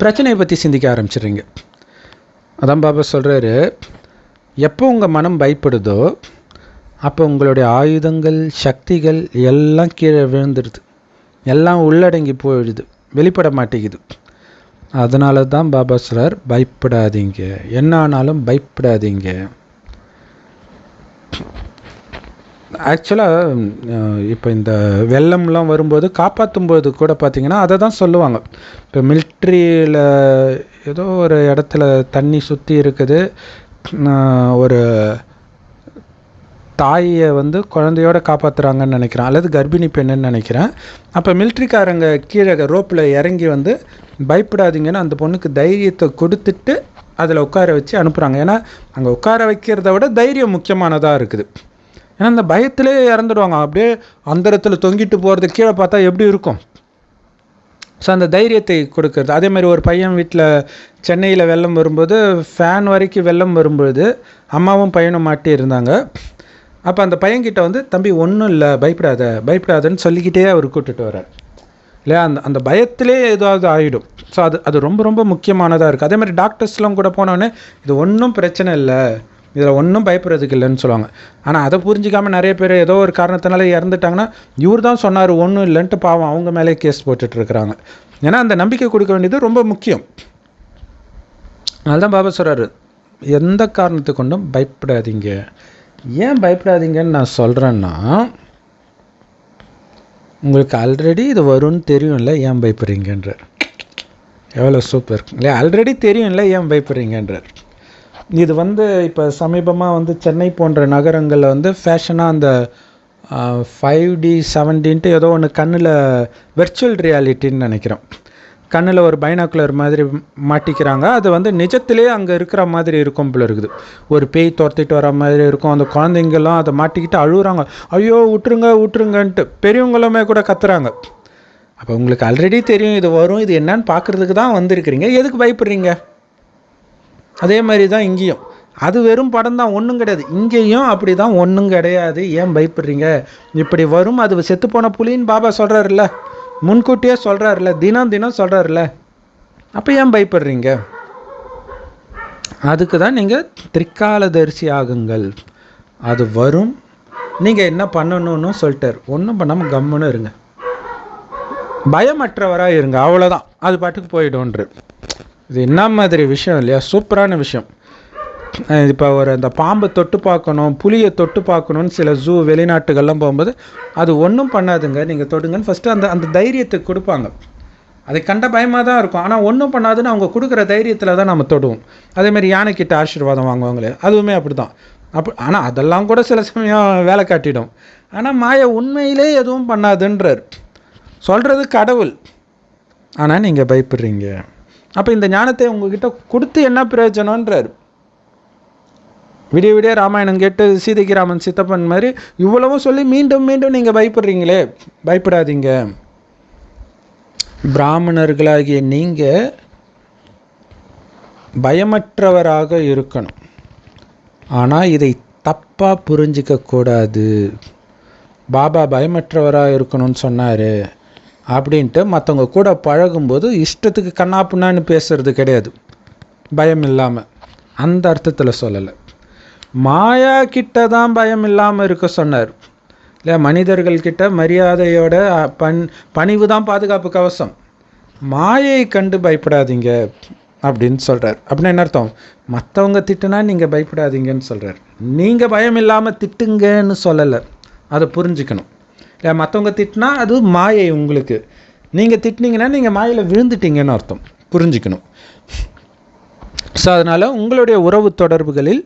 Speaker 1: பிரச்சனையை பற்றி சிந்திக்க ஆரம்பிச்சிடுறீங்க. அதான் பாபா சொல்கிறாரு, எப்போ உங்கள் மனம் பயப்படுதோ அப்போ உங்களுடைய ஆயுதங்கள், சக்திகள் எல்லாம் கீழே விழுந்துடுது, எல்லாம் உள்ளடங்கி போயிடுது, வெளிப்பட மாட்டேங்குது. அதனால தான் பாபா சொல்கிறார், பயப்படாதீங்க, என்ன ஆனாலும் பயப்படாதீங்க. ஆக்சுவலாக இப்போ இந்த வெள்ளம்லாம் வரும்போது காப்பாற்றும்போது கூட பார்த்திங்கன்னா அதை தான் சொல்லுவாங்க. இப்போ மிலிட்ரியில் ஏதோ ஒரு இடத்துல தண்ணி சுற்றி இருக்குது, ஒரு தாயை வந்து குழந்தையோட காப்பாற்றுறாங்கன்னு நினைக்கிறேன், அல்லது கர்ப்பிணி பெண்ணுன்னு நினைக்கிறேன். அப்போ மிலிட்ரிக்காரங்க கீழே ரோப்பில் இறங்கி வந்து பயப்படாதீங்கன்னு அந்த பொண்ணுக்கு தைரியத்தை கொடுத்துட்டு அதில் உட்கார வச்சு அனுப்புகிறாங்க. ஏன்னா அங்கே உட்கார வைக்கிறத விட தைரியம் முக்கியமானதாக இருக்குது. ஏன்னா அந்த பயத்திலே இறந்துடுவாங்க, அப்படியே அந்த இடத்துல தொங்கிட்டு போகிறது கீழே பார்த்தா எப்படி இருக்கும். ஸோ அந்த தைரியத்தை கொடுக்கறது. அதே மாதிரி ஒரு பையன் வீட்டில் சென்னையில் வெள்ளம் வரும்போது, ஃபேன் வரைக்கும் வெள்ளம் வரும்போது அம்மாவும் பையனும் மாட்டி இருந்தாங்க. அப்போ அந்த பையன்கிட்ட வந்து, தம்பி ஒன்றும் இல்லை, பயப்படாத பயப்படாதன்னு சொல்லிக்கிட்டே அவர் கூப்பிட்டுட்டு வர்றார் இல்லையா. அந்த பயத்திலே ஏதாவது ஆகிடும். ஸோ அது ரொம்ப ரொம்ப முக்கியமானதாக இருக்குது. அதே மாதிரி டாக்டர்ஸ்லாம் கூட போனோடனே இது ஒன்றும் பிரச்சனை இல்லை, இதில் ஒன்றும் பயப்படுறதுக்கு இல்லைன்னு சொல்லுவாங்க. ஆனால் அதை புரிஞ்சிக்காமல் நிறைய பேர் ஏதோ ஒரு காரணத்தினால இறந்துட்டாங்கன்னா, இவர் தான் சொன்னார் ஒன்றும் இல்லைன்ட்டு பாவம் அவங்க மேலே கேஸ் போட்டுட்ருக்குறாங்க. ஏன்னா அந்த நம்பிக்கை கொடுக்க வேண்டியது ரொம்ப முக்கியம். அதுதான் பாபா சொல்கிறாரு, எந்த காரணத்தை கொண்டும் பயப்படாதீங்க. ஏன் பயப்படாதீங்கன்னு நான் சொல்கிறேன்னா, உங்களுக்கு ஆல்ரெடி இது வரும்னு தெரியும்ல, ஏன் பயப்படுறீங்கன்றார். எவ்வளோ சூப்பர் இல்லையா? ஆல்ரெடி தெரியும்ல, ஏன் பயப்படுறீங்கன்றார். இது வந்து இப்போ சமீபமாக வந்து சென்னை போன்ற நகரங்களில் வந்து ஃபேஷனாக அந்த 5D 7Dன்ட்டு ஏதோ ஒன்று கண்ணில் வெர்ச்சுவல் ரியாலிட்டின்னு நினைக்கிறோம், கண்ணில் ஒரு பைனாக்குலர் மாதிரி மாட்டிக்கிறாங்க. அது வந்து நிஜத்திலே அங்கே இருக்கிற மாதிரி இருக்கும் போல இருக்குது. ஒரு பேய் துரத்திட்டு வர மாதிரி இருக்கும். அந்த குழந்தைங்கெல்லாம் அதை மாட்டிக்கிட்டு அழுகுறாங்க, ஐயோ விட்டுருங்க விட்டுருங்கன்ட்டு. பெரியவங்களுமே கூட கத்துறாங்க. அப்போ உங்களுக்கு ஆல்ரெடி தெரியும் இது வரும், இது என்னன்னு பார்க்குறதுக்கு தான் வந்திருக்கிறீங்க, எதுக்கு பயப்படுறீங்க? அதே மாதிரி தான் இங்கேயும். அது வெறும் படம் தான், ஒன்றும் கிடையாது. இங்கேயும் அப்படி தான், ஒன்றும் கிடையாது, ஏன் பயப்படுறீங்க? இப்படி வரும், அது செத்துப்போன புலின்னு பாபா சொல்கிறாருல்ல, முன்கூட்டியே சொல்கிறாருல்ல, தினம் தினம் சொல்கிறாருல்ல, அப்போ ஏன் பயப்படுறீங்க? அதுக்கு தான் நீங்கள் திரிகாலதரிசி ஆகுங்கள். அது வரும், நீங்கள் என்ன பண்ணணும்னு சொல்லிட்டார். ஒன்றும் பண்ணாமல் கம்முன்னு இருங்க, பயமற்றவராக இருங்க, அவ்வளோதான். அது பாட்டுக்கு போயிடும்ன்ற. இது என்ன மாதிரி விஷயம் இல்லையா? சூப்பரான விஷயம். இப்போ ஒரு அந்த பாம்பை தொட்டு பார்க்கணும், புலியை தொட்டு பார்க்கணுன்னு சில ஜூ வெளிநாட்டுகள்லாம் போகும்போது அது ஒன்றும் பண்ணாதுங்க, நீங்கள் தொடுங்கன்னு ஃபஸ்ட்டு அந்த தைரியத்தை கொடுப்பாங்க. அதை கண்ட பயமாக தான் இருக்கும், ஆனால் ஒன்றும் பண்ணாதுன்னு அவங்க கொடுக்குற தைரியத்தில் தான் நம்ம தொடுவோம். அதேமாதிரி யானைக்கிட்ட ஆசீர்வாதம் வாங்குவாங்களே, அதுவுமே அப்படி தான். ஆனால் அதெல்லாம் கூட சில சமயம் வேலை காட்டிடும். ஆனால் மாயை உண்மையிலே எதுவும் பண்ணாதுன்றார். சொல்கிறது கடவுள், ஆனால் நீங்கள் பயப்படுறீங்க. அப்போ இந்த ஞானத்தை உங்ககிட்ட கொடுத்து என்ன பிரயோஜனன்றார். விடிய விடிய ராமாயணம் கேட்டு சீதைக்கு ராமன் சித்தப்பன் மாதிரி இவ்வளவும் சொல்லி மீண்டும் மீண்டும் நீங்கள் பயப்படுறீங்களே, பயப்படாதீங்க. பிராமணர்களாகிய நீங்கள் பயமற்றவராக இருக்கணும். ஆனால் இதை தப்பாக புரிஞ்சிக்க கூடாது. பாபா பயமற்றவராக இருக்கணும்னு சொன்னார் அப்படின்ட்டு மற்றவங்க கூட பழகும்போது இஷ்டத்துக்கு கண்ணாப்புண்ணான்னு பேசுறது கிடையாது, பயம் இல்லாமல். அந்த அர்த்தத்தில் சொல்லலை. மாயா கிட்ட தான் பயம் இல்லாமல் இருக்க சொன்னார் இல்லையா? மனிதர்கள்கிட்ட மரியாதையோட பணிவு தான் பாதுகாப்பு கவசம். மாயை கண்டு பயப்படாதீங்க அப்படின்னு சொல்கிறார். அப்படின்னா என்ன அர்த்தம்? மற்றவங்க திட்டுனா நீங்கள் பயப்படாதீங்கன்னு சொல்கிறார். நீங்கள் பயம் இல்லாமல் திட்டுங்கன்னு சொல்லலை, அதை புரிஞ்சுக்கணும் இல்லையா? மற்றவங்க திட்டினா அது மாயை உங்களுக்கு. நீங்கள் திட்டினீங்கன்னா நீங்கள் மாயில் விழுந்துட்டீங்கன்னு அர்த்தம், புரிஞ்சுக்கணும். ஸோ அதனால் உங்களுடைய உறவு தொடர்புகளில்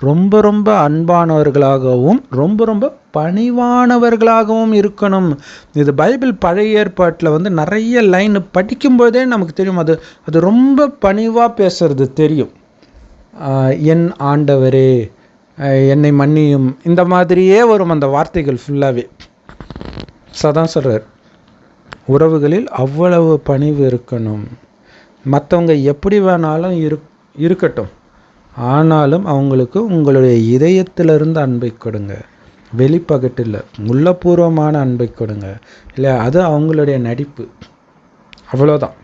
Speaker 1: ரொம்ப ரொம்ப அன்பானவர்களாகவும் ரொம்ப ரொம்ப பணிவானவர்களாகவும் இருக்கணும். இது பைபிள் பழைய ஏற்பாட்டில் வந்து நிறைய லைன் படிக்கும்போதே நமக்கு தெரியும், அது ரொம்ப பணிவாக பேசுறது தெரியும். என் ஆண்டவரே, என்னை மன்னியும், இந்த மாதிரியே வரும் அந்த வார்த்தைகள் ஃபுல்லாகவே. சதான் சொல்கிறார், உறவுகளில் அவ்வளவு பணிவு இருக்கணும். மற்றவங்க எப்படி வேணாலும் இருக்கட்டும், ஆனாலும் அவங்களுக்கு உங்களுடைய இதயத்திலிருந்து அன்பை கொடுங்க. வெளிப்பகட்டில் உள்ளபூர்வமான அன்பை கொடுங்க. இல்லை, அது அவங்களுடைய நடிப்பு, அவ்வளோதான்.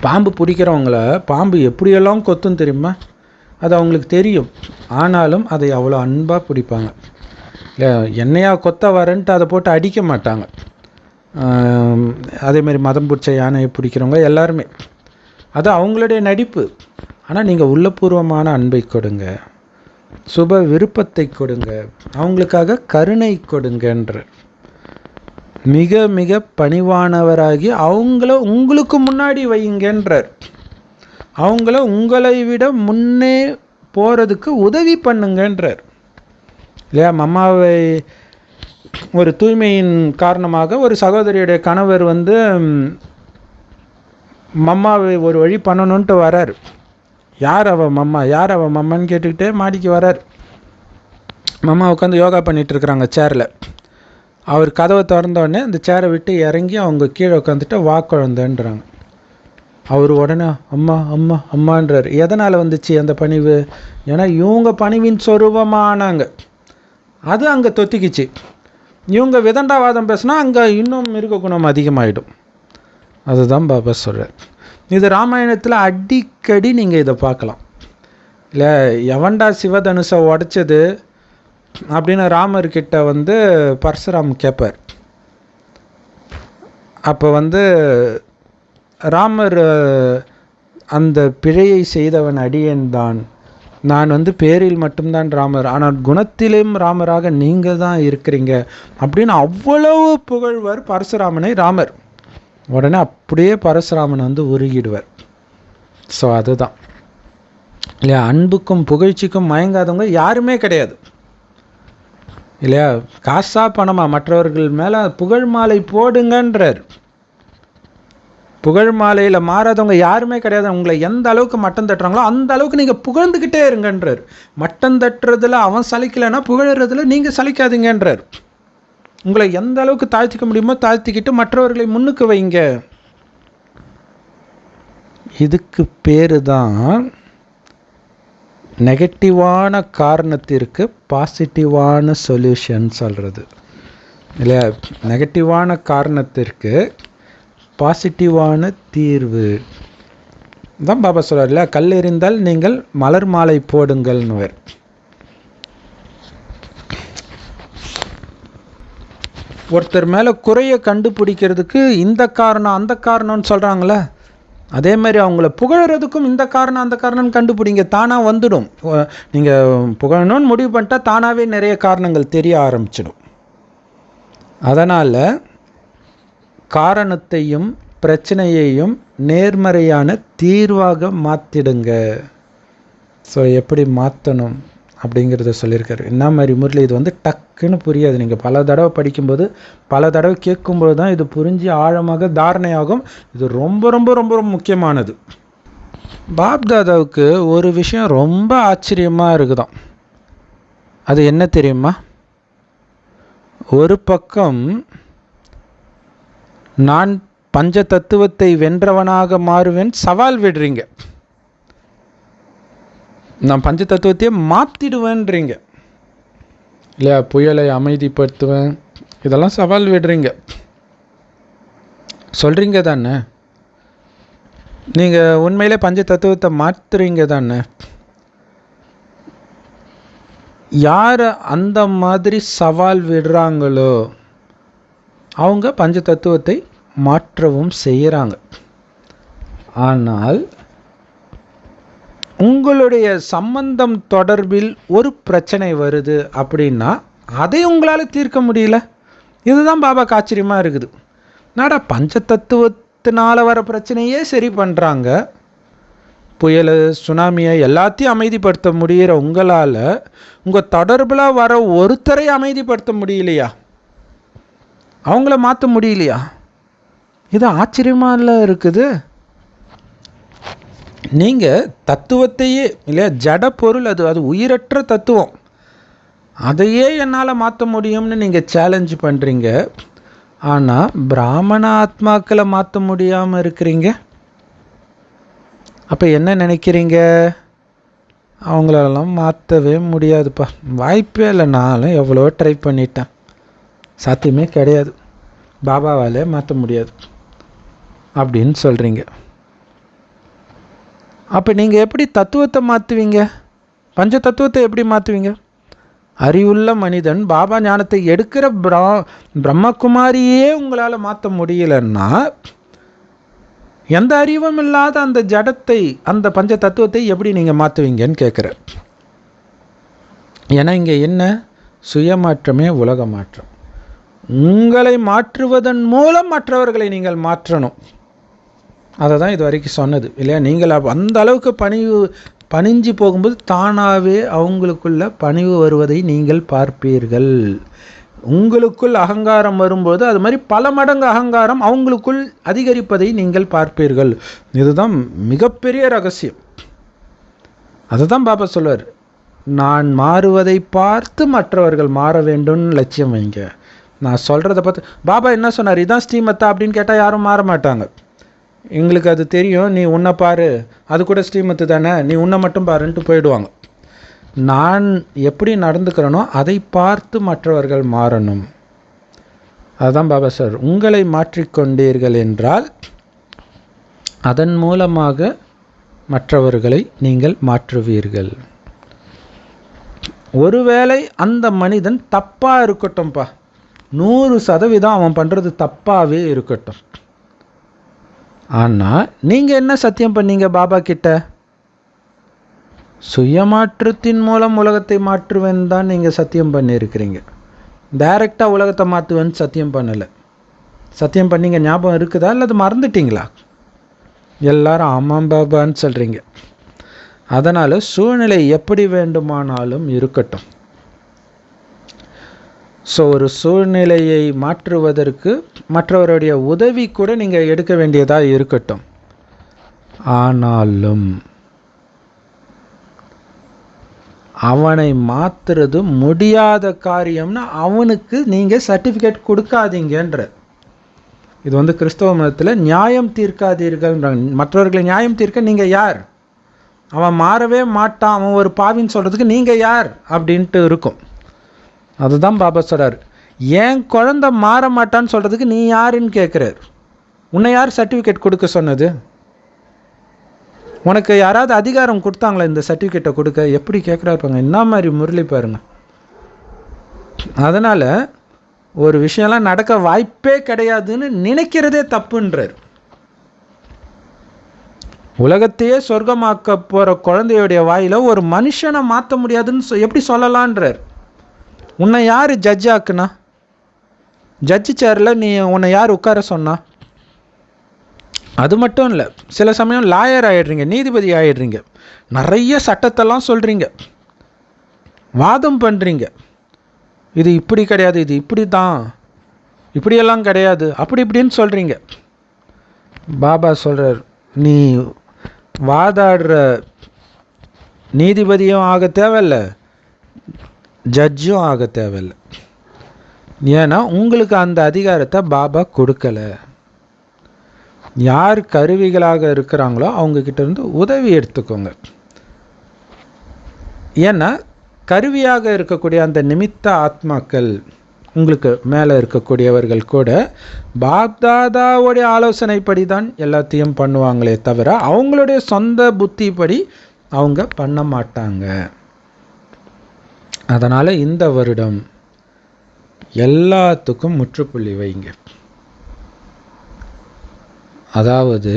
Speaker 1: பாம்பு பிடிக்கிறவங்கள பாம்பு எப்படியெல்லாம் கொத்தும் தெரியுமா? அது அவங்களுக்கு தெரியும், ஆனாலும் அதை அவ்வளோ அன்பாக பிடிப்பாங்க. இல்லை, என்னையா கொத்த வரன்ட்டு அதை போட்டு அடிக்க மாட்டாங்க. அதேமாதிரி மதம் பிடிச்ச யானையை பிடிக்கிறவங்க எல்லாருமே, அது அவங்களுடைய நடிப்பு. ஆனால் நீங்கள் உள்ளபூர்வமான அன்பை கொடுங்க, சுப விருப்பத்தை கொடுங்க, அவங்களுக்காக கருணை கொடுங்கன்ற மிக மிக பணிவானவராகி அவங்கள உங்களுக்கு முன்னாடி வைங்கன்றார். அவங்கள உங்களை விட முன்னே போகிறதுக்கு உதவி பண்ணுங்கன்றார். இல்லையா? மம்மாவை ஒரு தூய்மையின் காரணமாக ஒரு சகோதரியுடைய கணவர் வந்து மம்மாவை ஒரு வழி பண்ணணுன்ட்டு வரார். யார் அவ மம்மா, யார் அவ மம்மான்னு கேட்டுக்கிட்டே மாடிக்கு வரார். மம்மா உட்காந்து யோகா பண்ணிகிட்ருக்குறாங்க சேரில். அவர் கதவை திறந்தோடனே அந்த சேரை விட்டு இறங்கி அவங்க கீழே உட்காந்துட்டு வா குழந்தைன்றாங்க. அவர் உடனே அம்மா அம்மா அம்மான்றார். எதனால் வந்துச்சு அந்த பணிவு? ஏன்னா இவங்க பணிவின் சொரூபமானாங்க, அது அங்கே தொத்திக்கிச்சு. இவங்க விதண்டாவாதம் பேசுனா அங்கே இன்னும் மிருக குணம் அதிகமாகிடும். அதுதான் பாபா சொல்கிறார். இது ராமாயணத்தில் அடிக்கடி நீங்கள் இதை பார்க்கலாம். இல்லை, எவன்டா சிவதனுசை உடைச்சது அப்படின்னு ராமர்கிட்ட வந்து பரசுராம் கேட்பார். அப்போ வந்து ராமர், அந்த பிழையை செய்தவன் அடியேன் தான், நான் வந்து பேரில் மட்டும்தான் ராமர், ஆனால் குணத்திலும் ராமராக நீங்கள் தான் இருக்கிறீங்க அப்படின்னு அவ்வளவு புகழ்வர் பரசுராமனை ராமர். உடனே அப்படியே பரசுராமன் வந்து உருகிடுவார். ஸோ அதுதான் இல்லையா, அன்புக்கும் புகழ்ச்சிக்கும் மயங்காதவங்க யாருமே கிடையாது. இல்லையா? காசா பணமா மற்றவர்கள் மேலே புகழ் மாலை போடுங்கன்றார். புகழ் மாலையில் மாறாதவங்க யாருமே கிடையாது. உங்களை எந்த அளவுக்கு மட்டம் தட்டுறாங்களோ அந்த அளவுக்கு நீங்கள் புகழ்ந்துக்கிட்டே இருங்கன்றார். மட்டம் தட்டுறதுல அவன் சலிக்கலைன்னா புகழறதுல நீங்கள் சலிக்காதீங்கன்றார். உங்களை எந்த அளவுக்கு தாழ்த்திக்க முடியுமோ தாழ்த்திக்கிட்டு மற்றவர்களை முன்னுக்கு வைங்க. இதுக்கு பேரு தான் நெகட்டிவான காரணத்திற்கு பாசிட்டிவான சொல்யூஷன் சொல்கிறது. இல்லையா? நெகட்டிவான காரணத்திற்கு பாசிட்டிவான தீர்வு தான் பாபா சொல்கிறார். இல்லையா? கல் எறிந்தால் நீங்கள் மலர் மாலை போடுங்கள்னுவர். ஒருத்தர் மேலே குறையை கண்டுபிடிக்கிறதுக்கு இந்த காரணம் அந்த காரணம்னு சொல்கிறாங்களே, அதே மாதிரி அவங்கள புகழறதுக்கும் இந்த காரணம் அந்த காரணம்னு கண்டுபிடிங்க, தானாக வந்துடும். நீங்கள் புகழணும்னு முடிவு பண்ணிட்டா தானாகவே நிறைய காரணங்கள் தெரிய ஆரம்பிச்சிடும். அதனால் காரணத்தையும் பிரச்சனையையும் நேர்மறையான தீர்வாக மாற்றிடுங்க. ஸோ எப்படி மாற்றணும் அப்படிங்கிறத சொல்லியிருக்காரு. என்ன மாதிரி முறையில் இது வந்து டக்குன்னு புரியாது. நீங்கள் பல தடவை படிக்கும்போது பல தடவை கேட்கும்போது தான் இது புரிஞ்சு ஆழமாக தாரணையாகும். இது ரொம்ப ரொம்ப ரொம்ப ரொம்ப முக்கியமானது. பாப்தாதாவுக்கு ஒரு விஷயம் ரொம்ப ஆச்சரியமாக இருக்குதாம். அது என்ன தெரியுமா? ஒரு பக்கம் நான் பஞ்ச தத்துவத்தை வென்றவனாக மாறுவேன் சவால் விடுறீங்க, நான் பஞ்ச தத்துவத்தையே மாற்றிடுவேன்றீங்க இல்லையா? புயலை அமைதிப்படுத்துவேன், இதெல்லாம் சவால் விடுறீங்க, சொல்கிறீங்க தானே? நீங்கள் உண்மையிலே பஞ்ச தத்துவத்தை மாற்றுறீங்க தானே? யார் அந்த மாதிரி சவால் விடுறாங்களோ அவங்க பஞ்ச தத்துவத்தை மாற்றவும் செய்கிறாங்க. ஆனால் உங்களுடைய சம்பந்தம் தொடர்பில் ஒரு பிரச்சனை வருது அப்படின்னா அதை உங்களால் தீர்க்க முடியல. இதுதான் பாபாக்கு ஆச்சரியமாக இருக்குது. நாடா பஞ்சதத்துவத்தினால வர பிரச்சனையே சரி பண்ணுறாங்க. புயல், சுனாமியை எல்லாத்தையும் அமைதிப்படுத்த முடிகிற உங்களால் உங்கள் தொடர்பில் வர ஒருத்தரை அமைதிப்படுத்த முடியலையா? அவங்கள மாற்ற முடியலையா? இது ஆச்சரியமாக இருக்குது. நீங்கள் தத்துவத்தையே இல்லையா, ஜட பொருள், அது உயிரற்ற தத்துவம், அதையே என்னால் மாற்ற முடியும்னு நீங்கள் சேலஞ்ச் பண்ணுறீங்க. ஆனால் பிராமண ஆத்மாக்களை மாற்ற முடியாமல் இருக்கிறீங்க. அப்போ என்ன நினைக்கிறீங்க? அவங்களெல்லாம் மாற்றவே முடியாதுப்பா, வாய்ப்பே இல்லை, நானும் எவ்வளோ ட்ரை பண்ணிட்டேன், சாத்தியமே கிடையாது, பாபாவாலே மாற்ற முடியாது அப்படின்னு சொல்கிறீங்க. அப்போ நீங்கள் எப்படி தத்துவத்தை மாற்றுவீங்க? பஞ்ச தத்துவத்தை எப்படி மாற்றுவீங்க? அறிவுள்ள மனிதன் பாபா ஞானத்தை எடுக்கிற பிரம்மகுமாரியே உங்களால் மாற்ற முடியலன்னா எந்த அறிவும் இல்லாத அந்த ஜடத்தை, அந்த பஞ்ச தத்துவத்தை எப்படி நீங்கள் மாற்றுவீங்கன்னு கேட்குறேன். ஏன்னா இங்கே என்ன? சுயமாற்றமே உலக மாற்றம். உங்களை மாற்றுவதன் மூலம் மற்றவர்களை நீங்கள் மாற்றணும். அதை தான் இது வரைக்கும் சொன்னது இல்லையா? நீங்கள் அந்த அளவுக்கு பணிஞ்சு போகும்போது தானாகவே அவங்களுக்குள்ள பணிவு வருவதை நீங்கள் பார்ப்பீர்கள். உங்களுக்குள் அகங்காரம் வரும்போது அது மாதிரி பல மடங்கு அகங்காரம் அவங்களுக்குள் அதிகரிப்பதை நீங்கள் பார்ப்பீர்கள். இதுதான் மிகப்பெரிய ரகசியம். அதுதான் பாபா சொல்வார், நான் மாறுவதை பார்த்து மற்றவர்கள் மாற வேண்டும்னு லட்சியம் வைங்க. நான் சொல்கிறத பார்த்து பாபா என்ன சொன்னார், இதான் ஸ்ரீமத்தா அப்படின்னு கேட்டால் யாரும் மாற மாட்டாங்க. எங்களுக்கு அது தெரியும், நீ உன்னை பாரு, அது கூட ஸ்ரீமத்து தானே, நீ உன்னை மட்டும் பாருன்ட்டு போயிடுவாங்க. நான் எப்படி நடந்துக்கிறேனோ அதை பார்த்து மற்றவர்கள் மாறணும். அதுதான் பாபா சார், உங்களை மாற்றிக்கொண்டீர்கள் என்றால் அதன் மூலமாக மற்றவர்களை நீங்கள் மாற்றுவீர்கள். ஒருவேளை அந்த மனிதன் தப்பாக இருக்கட்டும்ப்பா, 100% அவன் பண்ணுறது தப்பாகவே இருக்கட்டும். ஆனால் நீங்கள் என்ன சத்தியம் பண்ணீங்க பாபா கிட்ட? சுயமாற்றத்தின் மூலம் உலகத்தை மாற்றுவேன் தான் நீங்கள் சத்தியம் பண்ணியிருக்கிறீங்க. டைரெக்டாக உலகத்தை மாற்றுவேன்னு சத்தியம் பண்ணலை. சத்தியம் பண்ணீங்க ஞாபகம் இருக்குதா, இல்லை அது மறந்துட்டீங்களா? எல்லாரும் ஆமாம் பாபான்னு சொல்கிறீங்க. அதனால் சூழ்நிலை எப்படி வேண்டுமானாலும் இருக்கட்டும். ஸோ ஒரு சூழ்நிலையை மாற்றுவதற்கு மற்றவருடைய உதவி கூட நீங்கள் எடுக்க வேண்டியதாக இருக்கட்டும். ஆனாலும் அவனை மாற்றுறது முடியாத காரியம்னு அவனுக்கு நீங்கள் சர்டிஃபிகேட் கொடுக்காதீங்கன்ற. இது கிறிஸ்தவ மதத்தில் நியாயம் தீர்க்காதீர்கள்ன்றாங்க. மற்றவர்களை நியாயம் தீர்க்க நீங்கள் யார்? அவன் மாறவே மாட்டான், அவன் ஒரு பாவின்னு சொல்கிறதுக்கு நீங்கள் யார் அப்படின்ட்டு இருக்கும். அதுதான் பாபா சொல்கிறார், ஏன் குழந்தை மாற மாட்டான்னு சொல்கிறதுக்கு நீ யாருன்னு கேட்குறாரு. உன்னை யார் சர்டிஃபிகேட் கொடுக்க சொன்னது? உனக்கு யாராவது அதிகாரம் கொடுத்தாங்களா இந்த சர்டிஃபிகேட்டை கொடுக்க? எப்படி கேட்குறாருப்பாங்க, என்ன மாதிரி முரளி பாருங்க. அதனால் ஒரு விஷயம்லாம் நடக்க வாய்ப்பே கிடையாதுன்னு நினைக்கிறதே தப்புன்றார். உலகத்தையே சொர்க்கமாக்க போகிற குழந்தையுடைய வாயில் ஒரு மனுஷனை மாற்ற முடியாதுன்னு எப்படி சொல்லலான்றார். உன்னை யார் ஜட்ஜ் ஆக்குனா? ஜட்ஜி சேரில் உன்னை யார் உட்கார சொன்னா? அது மட்டும் இல்லை, சில சமயம் லாயர் ஆகிடுறீங்க, நீதிபதி ஆகிடுறீங்க, நிறைய சட்டத்தெல்லாம் சொல்கிறீங்க, வாதம் பண்ணுறீங்க. இது இப்படி கிடையாது, இது இப்படி தான், இப்படியெல்லாம் கிடையாது, அப்படி இப்படின்னு சொல்கிறீங்க. பாபா சொல்கிறார், நீ வாதாடுற நீதிபதியும் ஆக தேவையில்லை, ஜட்ஜும் ஆக தேவையில்லை. ஏன்னா உங்களுக்கு அந்த அதிகாரத்தை பாபா கொடுக்கலை. யார் கருவிகளாக இருக்கிறாங்களோ அவங்கக்கிட்ட இருந்து உதவி எடுத்துக்கோங்க. ஏன்னா கருவியாக இருக்கக்கூடிய அந்த நிமித்த ஆத்மாக்கள், உங்களுக்கு மேலே இருக்கக்கூடியவர்கள் கூட பாப்தாதாவுடைய ஆலோசனைப்படி தான் எல்லாத்தையும் பண்ணுவாங்களே தவிர அவங்களுடைய சொந்த புத்திப்படி அவங்க பண்ண மாட்டாங்க. அதனால் இந்த வருடம் எல்லாத்துக்கும் முற்றுப்புள்ளி வைங்க. அதாவது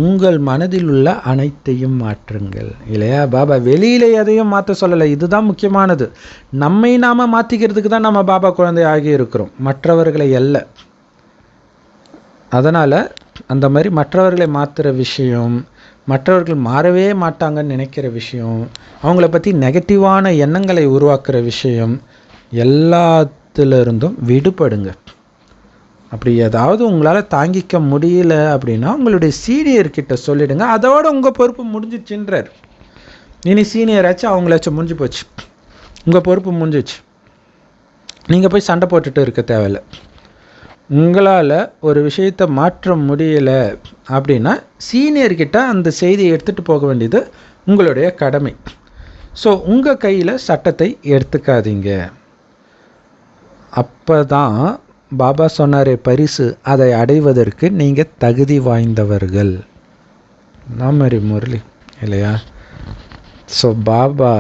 Speaker 1: உங்கள் மனதில் உள்ள அனைத்தையும் மாற்றுங்கள் இல்லையா? பாபா வெளியில் எதையும் மாற்ற சொல்லலை. இதுதான் முக்கியமானது. நம்மை நாம் மாற்றிக்கிறதுக்கு தான் நம்ம பாபா குழந்தை ஆகி இருக்கிறோம், மற்றவர்களை அல்ல. அதனால் அந்த மாதிரி மற்றவர்களை மாற்றுற விஷயம், மற்றவர்கள் மாறவே மாட்டாங்கன்னு நினைக்கிற விஷயம், அவங்கள பற்றி நெகட்டிவான எண்ணங்களை உருவாக்குற விஷயம் எல்லாத்திலிருந்தும் விடுபடுங்க. அப்படி ஏதாவது உங்களால் தாங்கிக்க முடியல அப்படின்னா உங்களுடைய சீனியர்கிட்ட சொல்லிவிடுங்க. அதோட உங்கள் பொறுப்பு முடிஞ்சிச்சுன்றார். இனி சீனியராச்சும் அவங்களாச்சும் முடிஞ்சு போச்சு, உங்கள் பொறுப்பு முடிஞ்சிச்சு. நீங்கள் போய் சண்டை போட்டுட்டு இருக்க தேவையில்லை. உங்களால் ஒரு விஷயத்தை மாற்ற முடியலை அப்படின்னா சீனியர்கிட்ட அந்த செய்தியை எடுத்துகிட்டு போக வேண்டியது உங்களுடைய கடமை. ஸோ உங்கள் கையில் சட்டத்தை எடுத்துக்காதீங்க. அப்போ தான் பாபா சொன்னாரே பரிசு, அதை அடைவதற்கு நீங்கள் தகுதி வாய்ந்தவர்கள். மாதிரி முரளி இல்லையா? ஸோ பாபா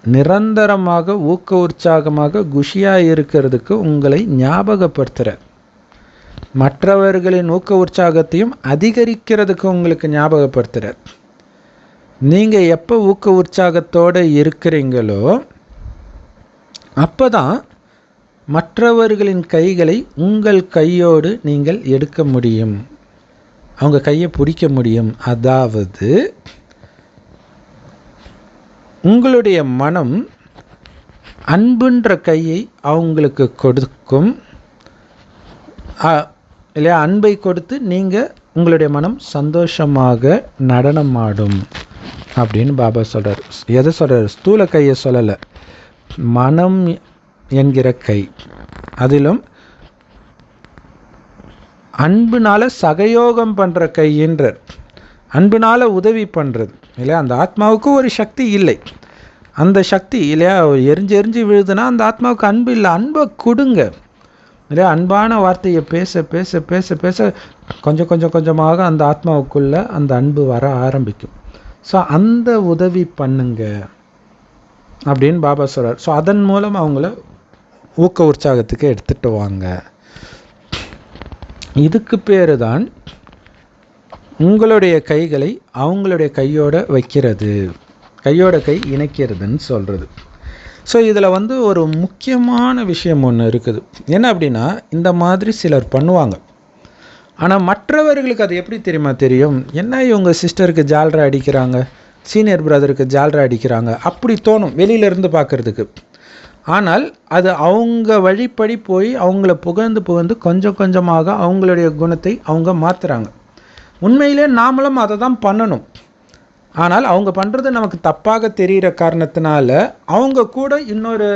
Speaker 1: நிரந்தரமாக ஊக்க உற்சாகமாக குஷியாக இருக்கிறதுக்கு உங்களை ஞாபகப்படுத்துகிறார். மற்றவர்களின் ஊக்க உற்சாகத்தையும் அதிகரிக்கிறதுக்கு உங்களுக்கு ஞாபகப்படுத்துகிறார். நீங்கள் எப்போ ஊக்க உற்சாகத்தோடு இருக்கிறீங்களோ அப்போ தான் மற்றவர்களின் கைகளை உங்கள் கையோடு நீங்கள் எடுக்க முடியும், அவங்க கையை பிடிக்க முடியும். அதாவது உங்களுடைய மனம் அன்புன்ற கையை அவங்களுக்கு கொடுக்கும் இல்லையா? அன்பை கொடுத்து நீங்கள் உங்களுடைய மனம் சந்தோஷமாக நடனமாடும் அப்படின்னு பாபா சொல்கிறார். எதை சொல்கிறார்? ஸ்தூல கையை சொல்லலை, மனம் என்கிற கை. அதிலும் அன்புனால சகயோகம் பண்ணுற கைன்றார். அன்புனால உதவி பண்ணுறது இல்லையா? அந்த ஆத்மாவுக்கு ஒரு சக்தி இல்லை, அந்த சக்தி இல்லையா எரிஞ்சு விழுதுன்னா அந்த ஆத்மாவுக்கு அன்பு இல்லை. அன்பை கொடுங்க இல்லையா? அன்பான வார்த்தையை பேச பேச பேச பேச கொஞ்சமாக அந்த ஆத்மாவுக்குள்ளே அந்த அன்பு வர ஆரம்பிக்கும். ஸோ அந்த உதவி பண்ணுங்க அப்படின்னு பாபா சொல்கிறார். ஸோ அதன் மூலம் அவங்கள ஊக்க உற்சாகத்துக்கு எடுத்துகிட்டு வாங்க. இதுக்கு பேர் தான் உங்களுடைய கைகளை அவங்களுடைய கையோட வைக்கிறது, கையோட கை இணைக்கிறதுன்னு சொல்கிறது. ஸோ இதில் ஒரு முக்கியமான விஷயம் ஒன்று இருக்குது. என்ன அப்படின்னா, இந்த மாதிரி சிலர் பண்ணுவாங்க. ஆனால் மற்றவர்களுக்கு அது எப்படி தெரியும்? என்ன இவங்க சிஸ்டருக்கு ஜால்ரா அடிக்கிறாங்க, சீனியர் பிரதருக்கு ஜால்ரா அடிக்கிறாங்க அப்படி தோணும் வெளியிலேருந்து பார்க்குறதுக்கு. ஆனால் அது அவங்க வழிப்படி போய் அவங்கள புகழ்ந்து கொஞ்சமாக அவங்களுடைய குணத்தை அவங்க மாற்றுறாங்க. உண்மையிலே நாமளும் அதை தான் பண்ணணும். ஆனால் அவங்க பண்ணுறது நமக்கு தப்பாக தெரிகிற காரணத்தினால அவங்க கூட இன்னொரு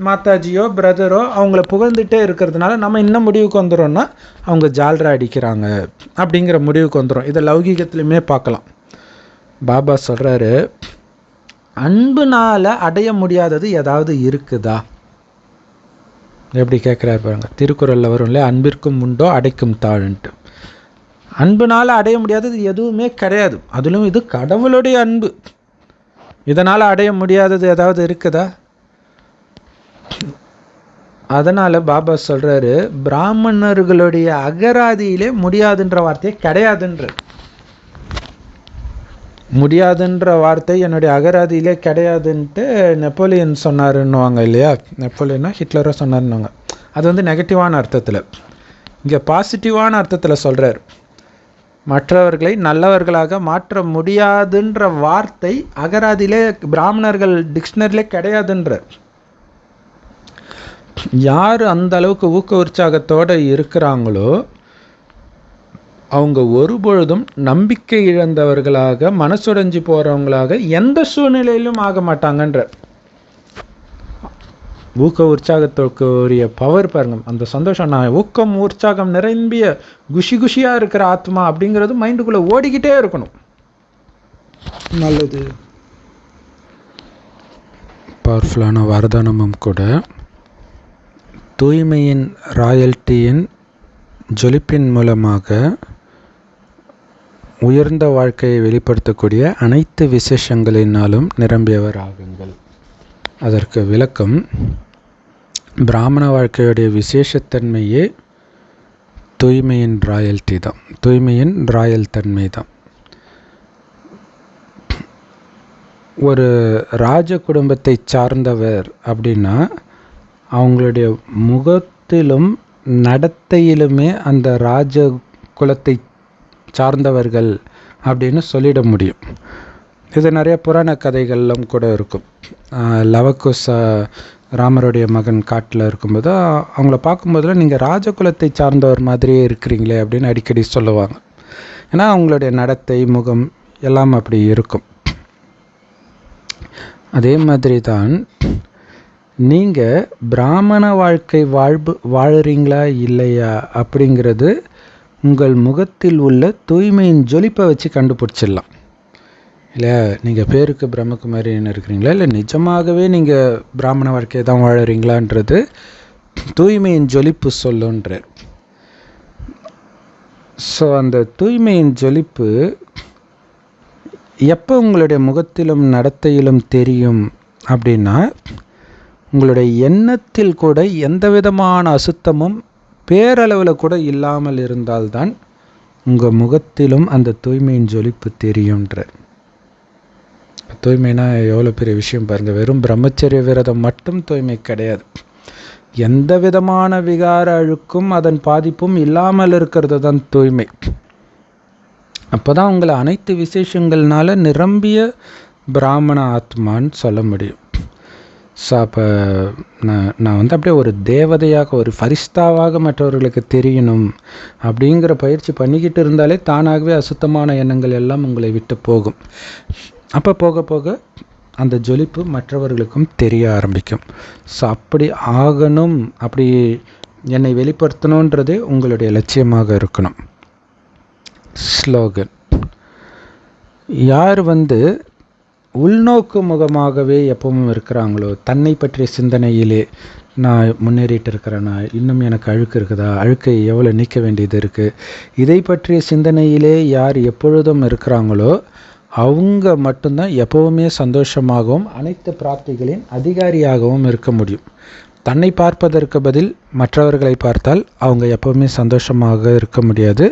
Speaker 1: மாதாஜியோ பிரதரோ அவங்கள புகழ்ந்துட்டே இருக்கிறதுனால நம்ம என்ன முடிவுக்கு வந்துடும்னா அவங்க ஜால்ரா அடிக்கிறாங்க அப்படிங்கிற முடிவுக்கு வந்துடும். இதை லௌகீகத்துலையுமே பார்க்கலாம். பாபா சொல்கிறாரு, அன்புனால் அடைய முடியாதது ஏதாவது இருக்குதா? எப்படி கேட்குறாரு பாருங்க. திருக்குறளில் வரும் இல்லையா, அன்பிற்கும் உண்டோ அடைக்கும் தாழ்ன்ட்டு. அன்புனால் அடைய முடியாதது எதுவுமே கிடையாது. அதிலும் இது கடவுளுடைய அன்பு. இதனால் அடைய முடியாதது ஏதாவது இருக்குதா? அதனால் பாபா சொல்கிறாரு, பிராமணர்களுடைய அகராதியிலே முடியாதுன்ற வார்த்தையே கிடையாதுன்ற. முடியாதுன்ற வார்த்தை என்னுடைய அகராதியிலே கிடையாதுன்ட்டு நெப்போலியன் சொன்னாருன்னுவாங்க இல்லையா? நெப்போலியனா ஹிட்லரோ சொன்னாருன்னுவாங்க. அது நெகட்டிவான அர்த்தத்தில். இங்கே பாசிட்டிவான அர்த்தத்தில் சொல்கிறார். மற்றவர்களை நல்லவர்களாக மாற்ற முடியாதுன்ற வார்த்தை அகராதியிலே பிராமணர்கள் டிக்ஷனரியிலே கிடையாதுன்ற. யார் அந்த அளவுக்கு ஊக்க உற்சாகத்தோடு இருக்கிறாங்களோ அவங்க ஒருபொழுதும் நம்பிக்கை இழந்தவர்களாக மனசுடைஞ்சு போகிறவங்களாக எந்த சூழ்நிலையிலும் ஆக மாட்டாங்கன்ற. ஊக்க உற்சாகத்துக்கு உரிய பவர் பாருங்க, அந்த சந்தோஷம். நான் ஊக்கம் உற்சாகம் நிரம்பிய குஷியாக இருக்கிற ஆத்மா அப்படிங்கிறது மைண்டுக்குள்ளே ஓடிக்கிட்டே இருக்கணும். நல்லது. பவர்ஃபுல்லான வரதானமும் கூட தூய்மையின் ராயல்ட்டியின் ஜொலிப்பின் மூலமாக உயர்ந்த வாழ்க்கையை வெளிப்படுத்தக்கூடிய அனைத்து விசேஷங்களினாலும் நிரம்பியவர் ஆகுங்கள். அதற்கு விளக்கம், பிராமண வாழ்க்கையுடைய விசேஷத்தன்மையே தூய்மையின் ராயல்ட்டி தான், தூய்மையின் ராயல் தன்மை தான். ஒரு ராஜ குடும்பத்தை சார்ந்தவர் அப்படின்னா அவங்களுடைய முகத்திலும் நடத்தையிலுமே அந்த ராஜ குலத்தை சார்ந்தவர்கள் அப்படின்னு சொல்லிட முடியும். இது நிறைய புராண கதைகள்லாம் கூட இருக்கும். லவகுச ராமருடைய மகன் காட்டில் இருக்கும்போது அவங்கள பார்க்கும்போதுல நீங்கள் ராஜகுலத்தை சார்ந்தவர் மாதிரியே இருக்கிறீங்களே அப்படின்னு அடிக்கடி சொல்லுவாங்க. ஏன்னா அவங்களுடைய நடத்தை, முகம் எல்லாம் அப்படி இருக்கும். அதே மாதிரி தான் நீங்கள் பிராமண வாழ்க்கை வாழுறீங்களா இல்லையா அப்படிங்கிறது உங்கள் முகத்தில் உள்ள தூய்மையின் ஜொலிப்பை வச்சு கண்டுபிடிச்சிடலாம். இல்லை நீங்கள் பேருக்கு பிரம்மகுமாரின்னு இருக்கிறீங்களா, இல்லை நிஜமாகவே நீங்கள் பிராமண வாழ்க்கையை தான் வாழறீங்களான்றது தூய்மையின் ஜொலிப்பு சொல்லுன்றார். ஸோ அந்த தூய்மையின் ஜொலிப்பு எப்போ உங்களுடைய முகத்திலும் நடத்தையிலும் தெரியும் அப்படின்னா, உங்களுடைய எண்ணத்தில் கூட எந்த விதமான அசுத்தமும் பேரளவில் கூட இல்லாமல் இருந்தால்தான் உங்கள் முகத்திலும் அந்த தூய்மையின் ஜொலிப்பு தெரியுன்றார். தூய்மைனா எவ்வளோ பெரிய விஷயம் பாருங்கள். வெறும் பிரம்மச்சரிய விரதம் மட்டும் தூய்மை கிடையாது. எந்த விதமான விகார அழுக்கும் அதன் பாதிப்பும் இல்லாமல் இருக்கிறது தான் தூய்மை. அப்போ தான் உங்களை அனைத்து விசேஷங்கள்னால நிரம்பிய பிராமண ஆத்மான்னு சொல்ல முடியும். ஸோ அப்போ நான் அப்படியே ஒரு தேவதையாக, ஒரு ஃபரிஸ்தாவாக மற்றவர்களுக்கு தெரியணும் அப்படிங்கிற பயிற்சி பண்ணிக்கிட்டு இருந்தாலே தானாகவே அசுத்தமான எண்ணங்கள் எல்லாம் உங்களை விட்டு போகும். அப்போ போக போக அந்த ஜொலிப்பு மற்றவர்களுக்கும் தெரிய ஆரம்பிக்கும். ஸோ அப்படி ஆகணும், அப்படி என்னை வெளிப்படுத்தணுன்றதே உங்களுடைய லட்சியமாக இருக்கணும். ஸ்லோகன்: யார் உள்நோக்கு முகமாகவே எப்பவும் இருக்கிறாங்களோ, தன்னை பற்றிய சிந்தனையிலே நான் முன்னேறிட்டு இருக்கிறேன்னா, இன்னும் எனக்கு அழுக்கு இருக்குதா, அழுக்கை எவ்வளோ நீக்க வேண்டியது இருக்குது, இதை பற்றிய சிந்தனையிலே யார் எப்பொழுதும் இருக்கிறாங்களோ அவங்க மட்டும்தான் எப்போவுமே சந்தோஷமாகவும் அனைத்து பிராப்திகளின் அதிகாரியாகவும் இருக்க முடியும். தன்னை பார்ப்பதற்கு பதில் மற்றவர்களை பார்த்தால் அவங்க எப்போவுமே சந்தோஷமாக இருக்க முடியாது.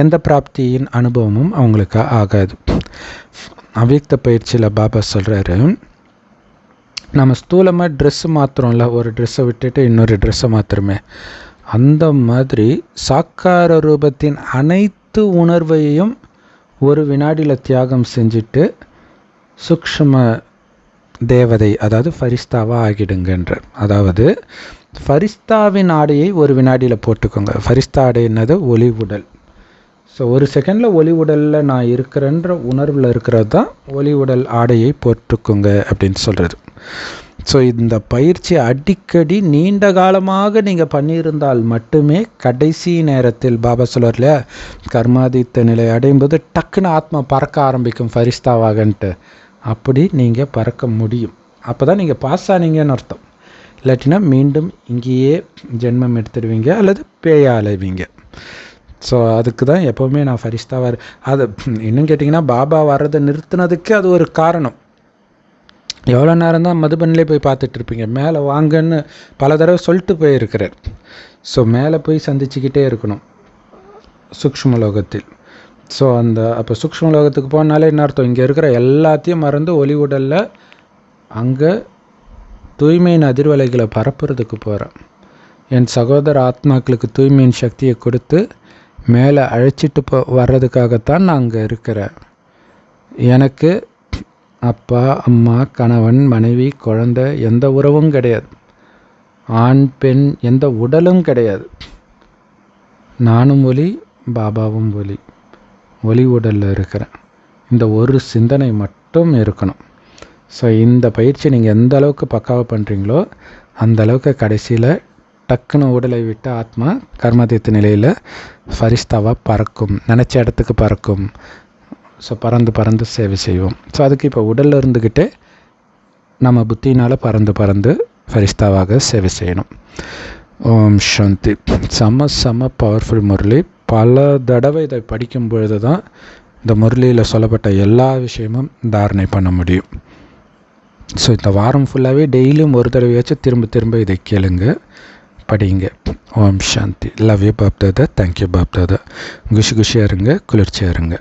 Speaker 1: எந்த பிராப்தியின் அனுபவமும் அவங்களுக்கு ஆகாது. அவ்யக்த பயிற்சியில் பாபா சொல்கிறாரு, நம்ம ஸ்தூலமாக ட்ரெஸ்ஸு மாற்றுறோம்ல, ஒரு ட்ரெஸ்ஸை விட்டுட்டு இன்னொரு ட்ரெஸ்ஸை மாற்றுறோமே, அந்த மாதிரி சாக்கார ரூபத்தின் அனைத்து உணர்வையும் ஒரு வினாடியில் தியாகம் செஞ்சுட்டு சூக்ஷ்ம தேவதை, அதாவது ஃபரிஸ்தாவாக ஆகிடுங்கன்றார். அதாவது ஃபரிஸ்தாவின் ஆடையை ஒரு வினாடியில் போட்டுக்கோங்க. ஃபரிஸ்தா ஆடை என்னது? ஒளி உடல். ஸோ ஒரு செகண்டில் ஒளி உடலில் நான் இருக்கிறேன்ற உணர்வில் இருக்கிறது தான் ஒளி உடல் ஆடையை போட்டுக்கோங்க அப்படின்னு சொல்கிறது. ஸோ இந்த பயிற்சி அடிக்கடி நீண்ட காலமாக நீங்கள் பண்ணியிருந்தால் மட்டுமே கடைசி நேரத்தில் பாபா சொல்வார் இல்லையா, கர்மாதித்த நிலை அடையும் போது டக்குன்னு ஆத்மா பறக்க ஆரம்பிக்கும் ஃபரிஸ்தாவாகன்ட்டு. அப்படி நீங்கள் பறக்க முடியும். அப்போ தான் நீங்கள் பாஸ் ஆனீங்கன்னு அர்த்தம். இல்லாட்டினா மீண்டும் இங்கேயே ஜென்மம் எடுத்துடுவீங்க அல்லது பேயா அலைவீங்க. ஸோ அதுக்கு தான் எப்போவுமே நான் ஃபரிஸ்தாவாக அது இன்னும் கேட்டிங்கன்னா, பாபா வர்றதை நிறுத்தினதுக்கு அது ஒரு காரணம். எவ்வளோ நேரம் தான் மதுபனிலே போய் பார்த்துட்ருப்பீங்க. மேலே வாங்கன்னு பல தடவை சொல்லிட்டு போயிருக்கிறார். ஸோ மேலே போய் சந்திச்சுக்கிட்டே இருக்கணும் சூக்ஷ்ம லோகத்தில். ஸோ அப்போ சூக்ஷ்ம லோகத்துக்கு போனாலே என்ன அர்த்தம்? இங்கே இருக்கிற எல்லாத்தையும் மறந்து ஒளி உடலில் அங்கே தூய்மையின் அதிர்வலைகளை பரப்புறதுக்கு போகிறேன். என் சகோதர ஆத்மாக்களுக்கு தூய்மையின் சக்தியை கொடுத்து மேலே அழைச்சிட்டு வர்றதுக்காகத்தான் நான் அங்கே இருக்கிறேன். எனக்கு அப்பா, அம்மா, கணவன், மனைவி, குழந்தை எந்த உறவும் கிடையாது. ஆண் பெண் எந்த உடலும் கிடையாது. நானும் ஒளி, பாபாவும் ஒளி, ஒளி உடலில் இருக்கிறேன். இந்த ஒரு சிந்தனை மட்டும் இருக்கணும். ஸோ இந்த பயிற்சி நீங்கள் எந்த அளவுக்கு பக்காவாக பண்ணுறீங்களோ அந்த அளவுக்கு கடைசியில் டக்குன்னு உடலை விட்டு ஆத்மா கர்மாதித்த நிலையில் ஃபரிஸ்தாவாக பறக்கும், நினச்ச இடத்துக்கு பறக்கும். ஸோ பறந்து சேவை செய்வோம். ஸோ அதுக்கு இப்போ உடலில் இருந்துக்கிட்டே நம்ம புத்தினால் பறந்து ஃபரிஸ்தாவாக சேவை செய்யணும். ஓம் சாந்தி. செம பவர்ஃபுல் முரளி. பல தடவை இதை படிக்கும் பொழுது தான் இந்த முரளியில் சொல்லப்பட்ட எல்லா விஷயமும் தாரணை பண்ண முடியும். ஸோ இந்த வாரம் ஃபுல்லாகவே டெய்லியும் ஒரு தடவையாச்சும் திரும்ப இதை கேளுங்க, படிங்க. Om Shanti. Love you Bap Dada. Thank you Bap Dada. குஷியாக இருங்க, குளிர்ச்சியாக இருங்க.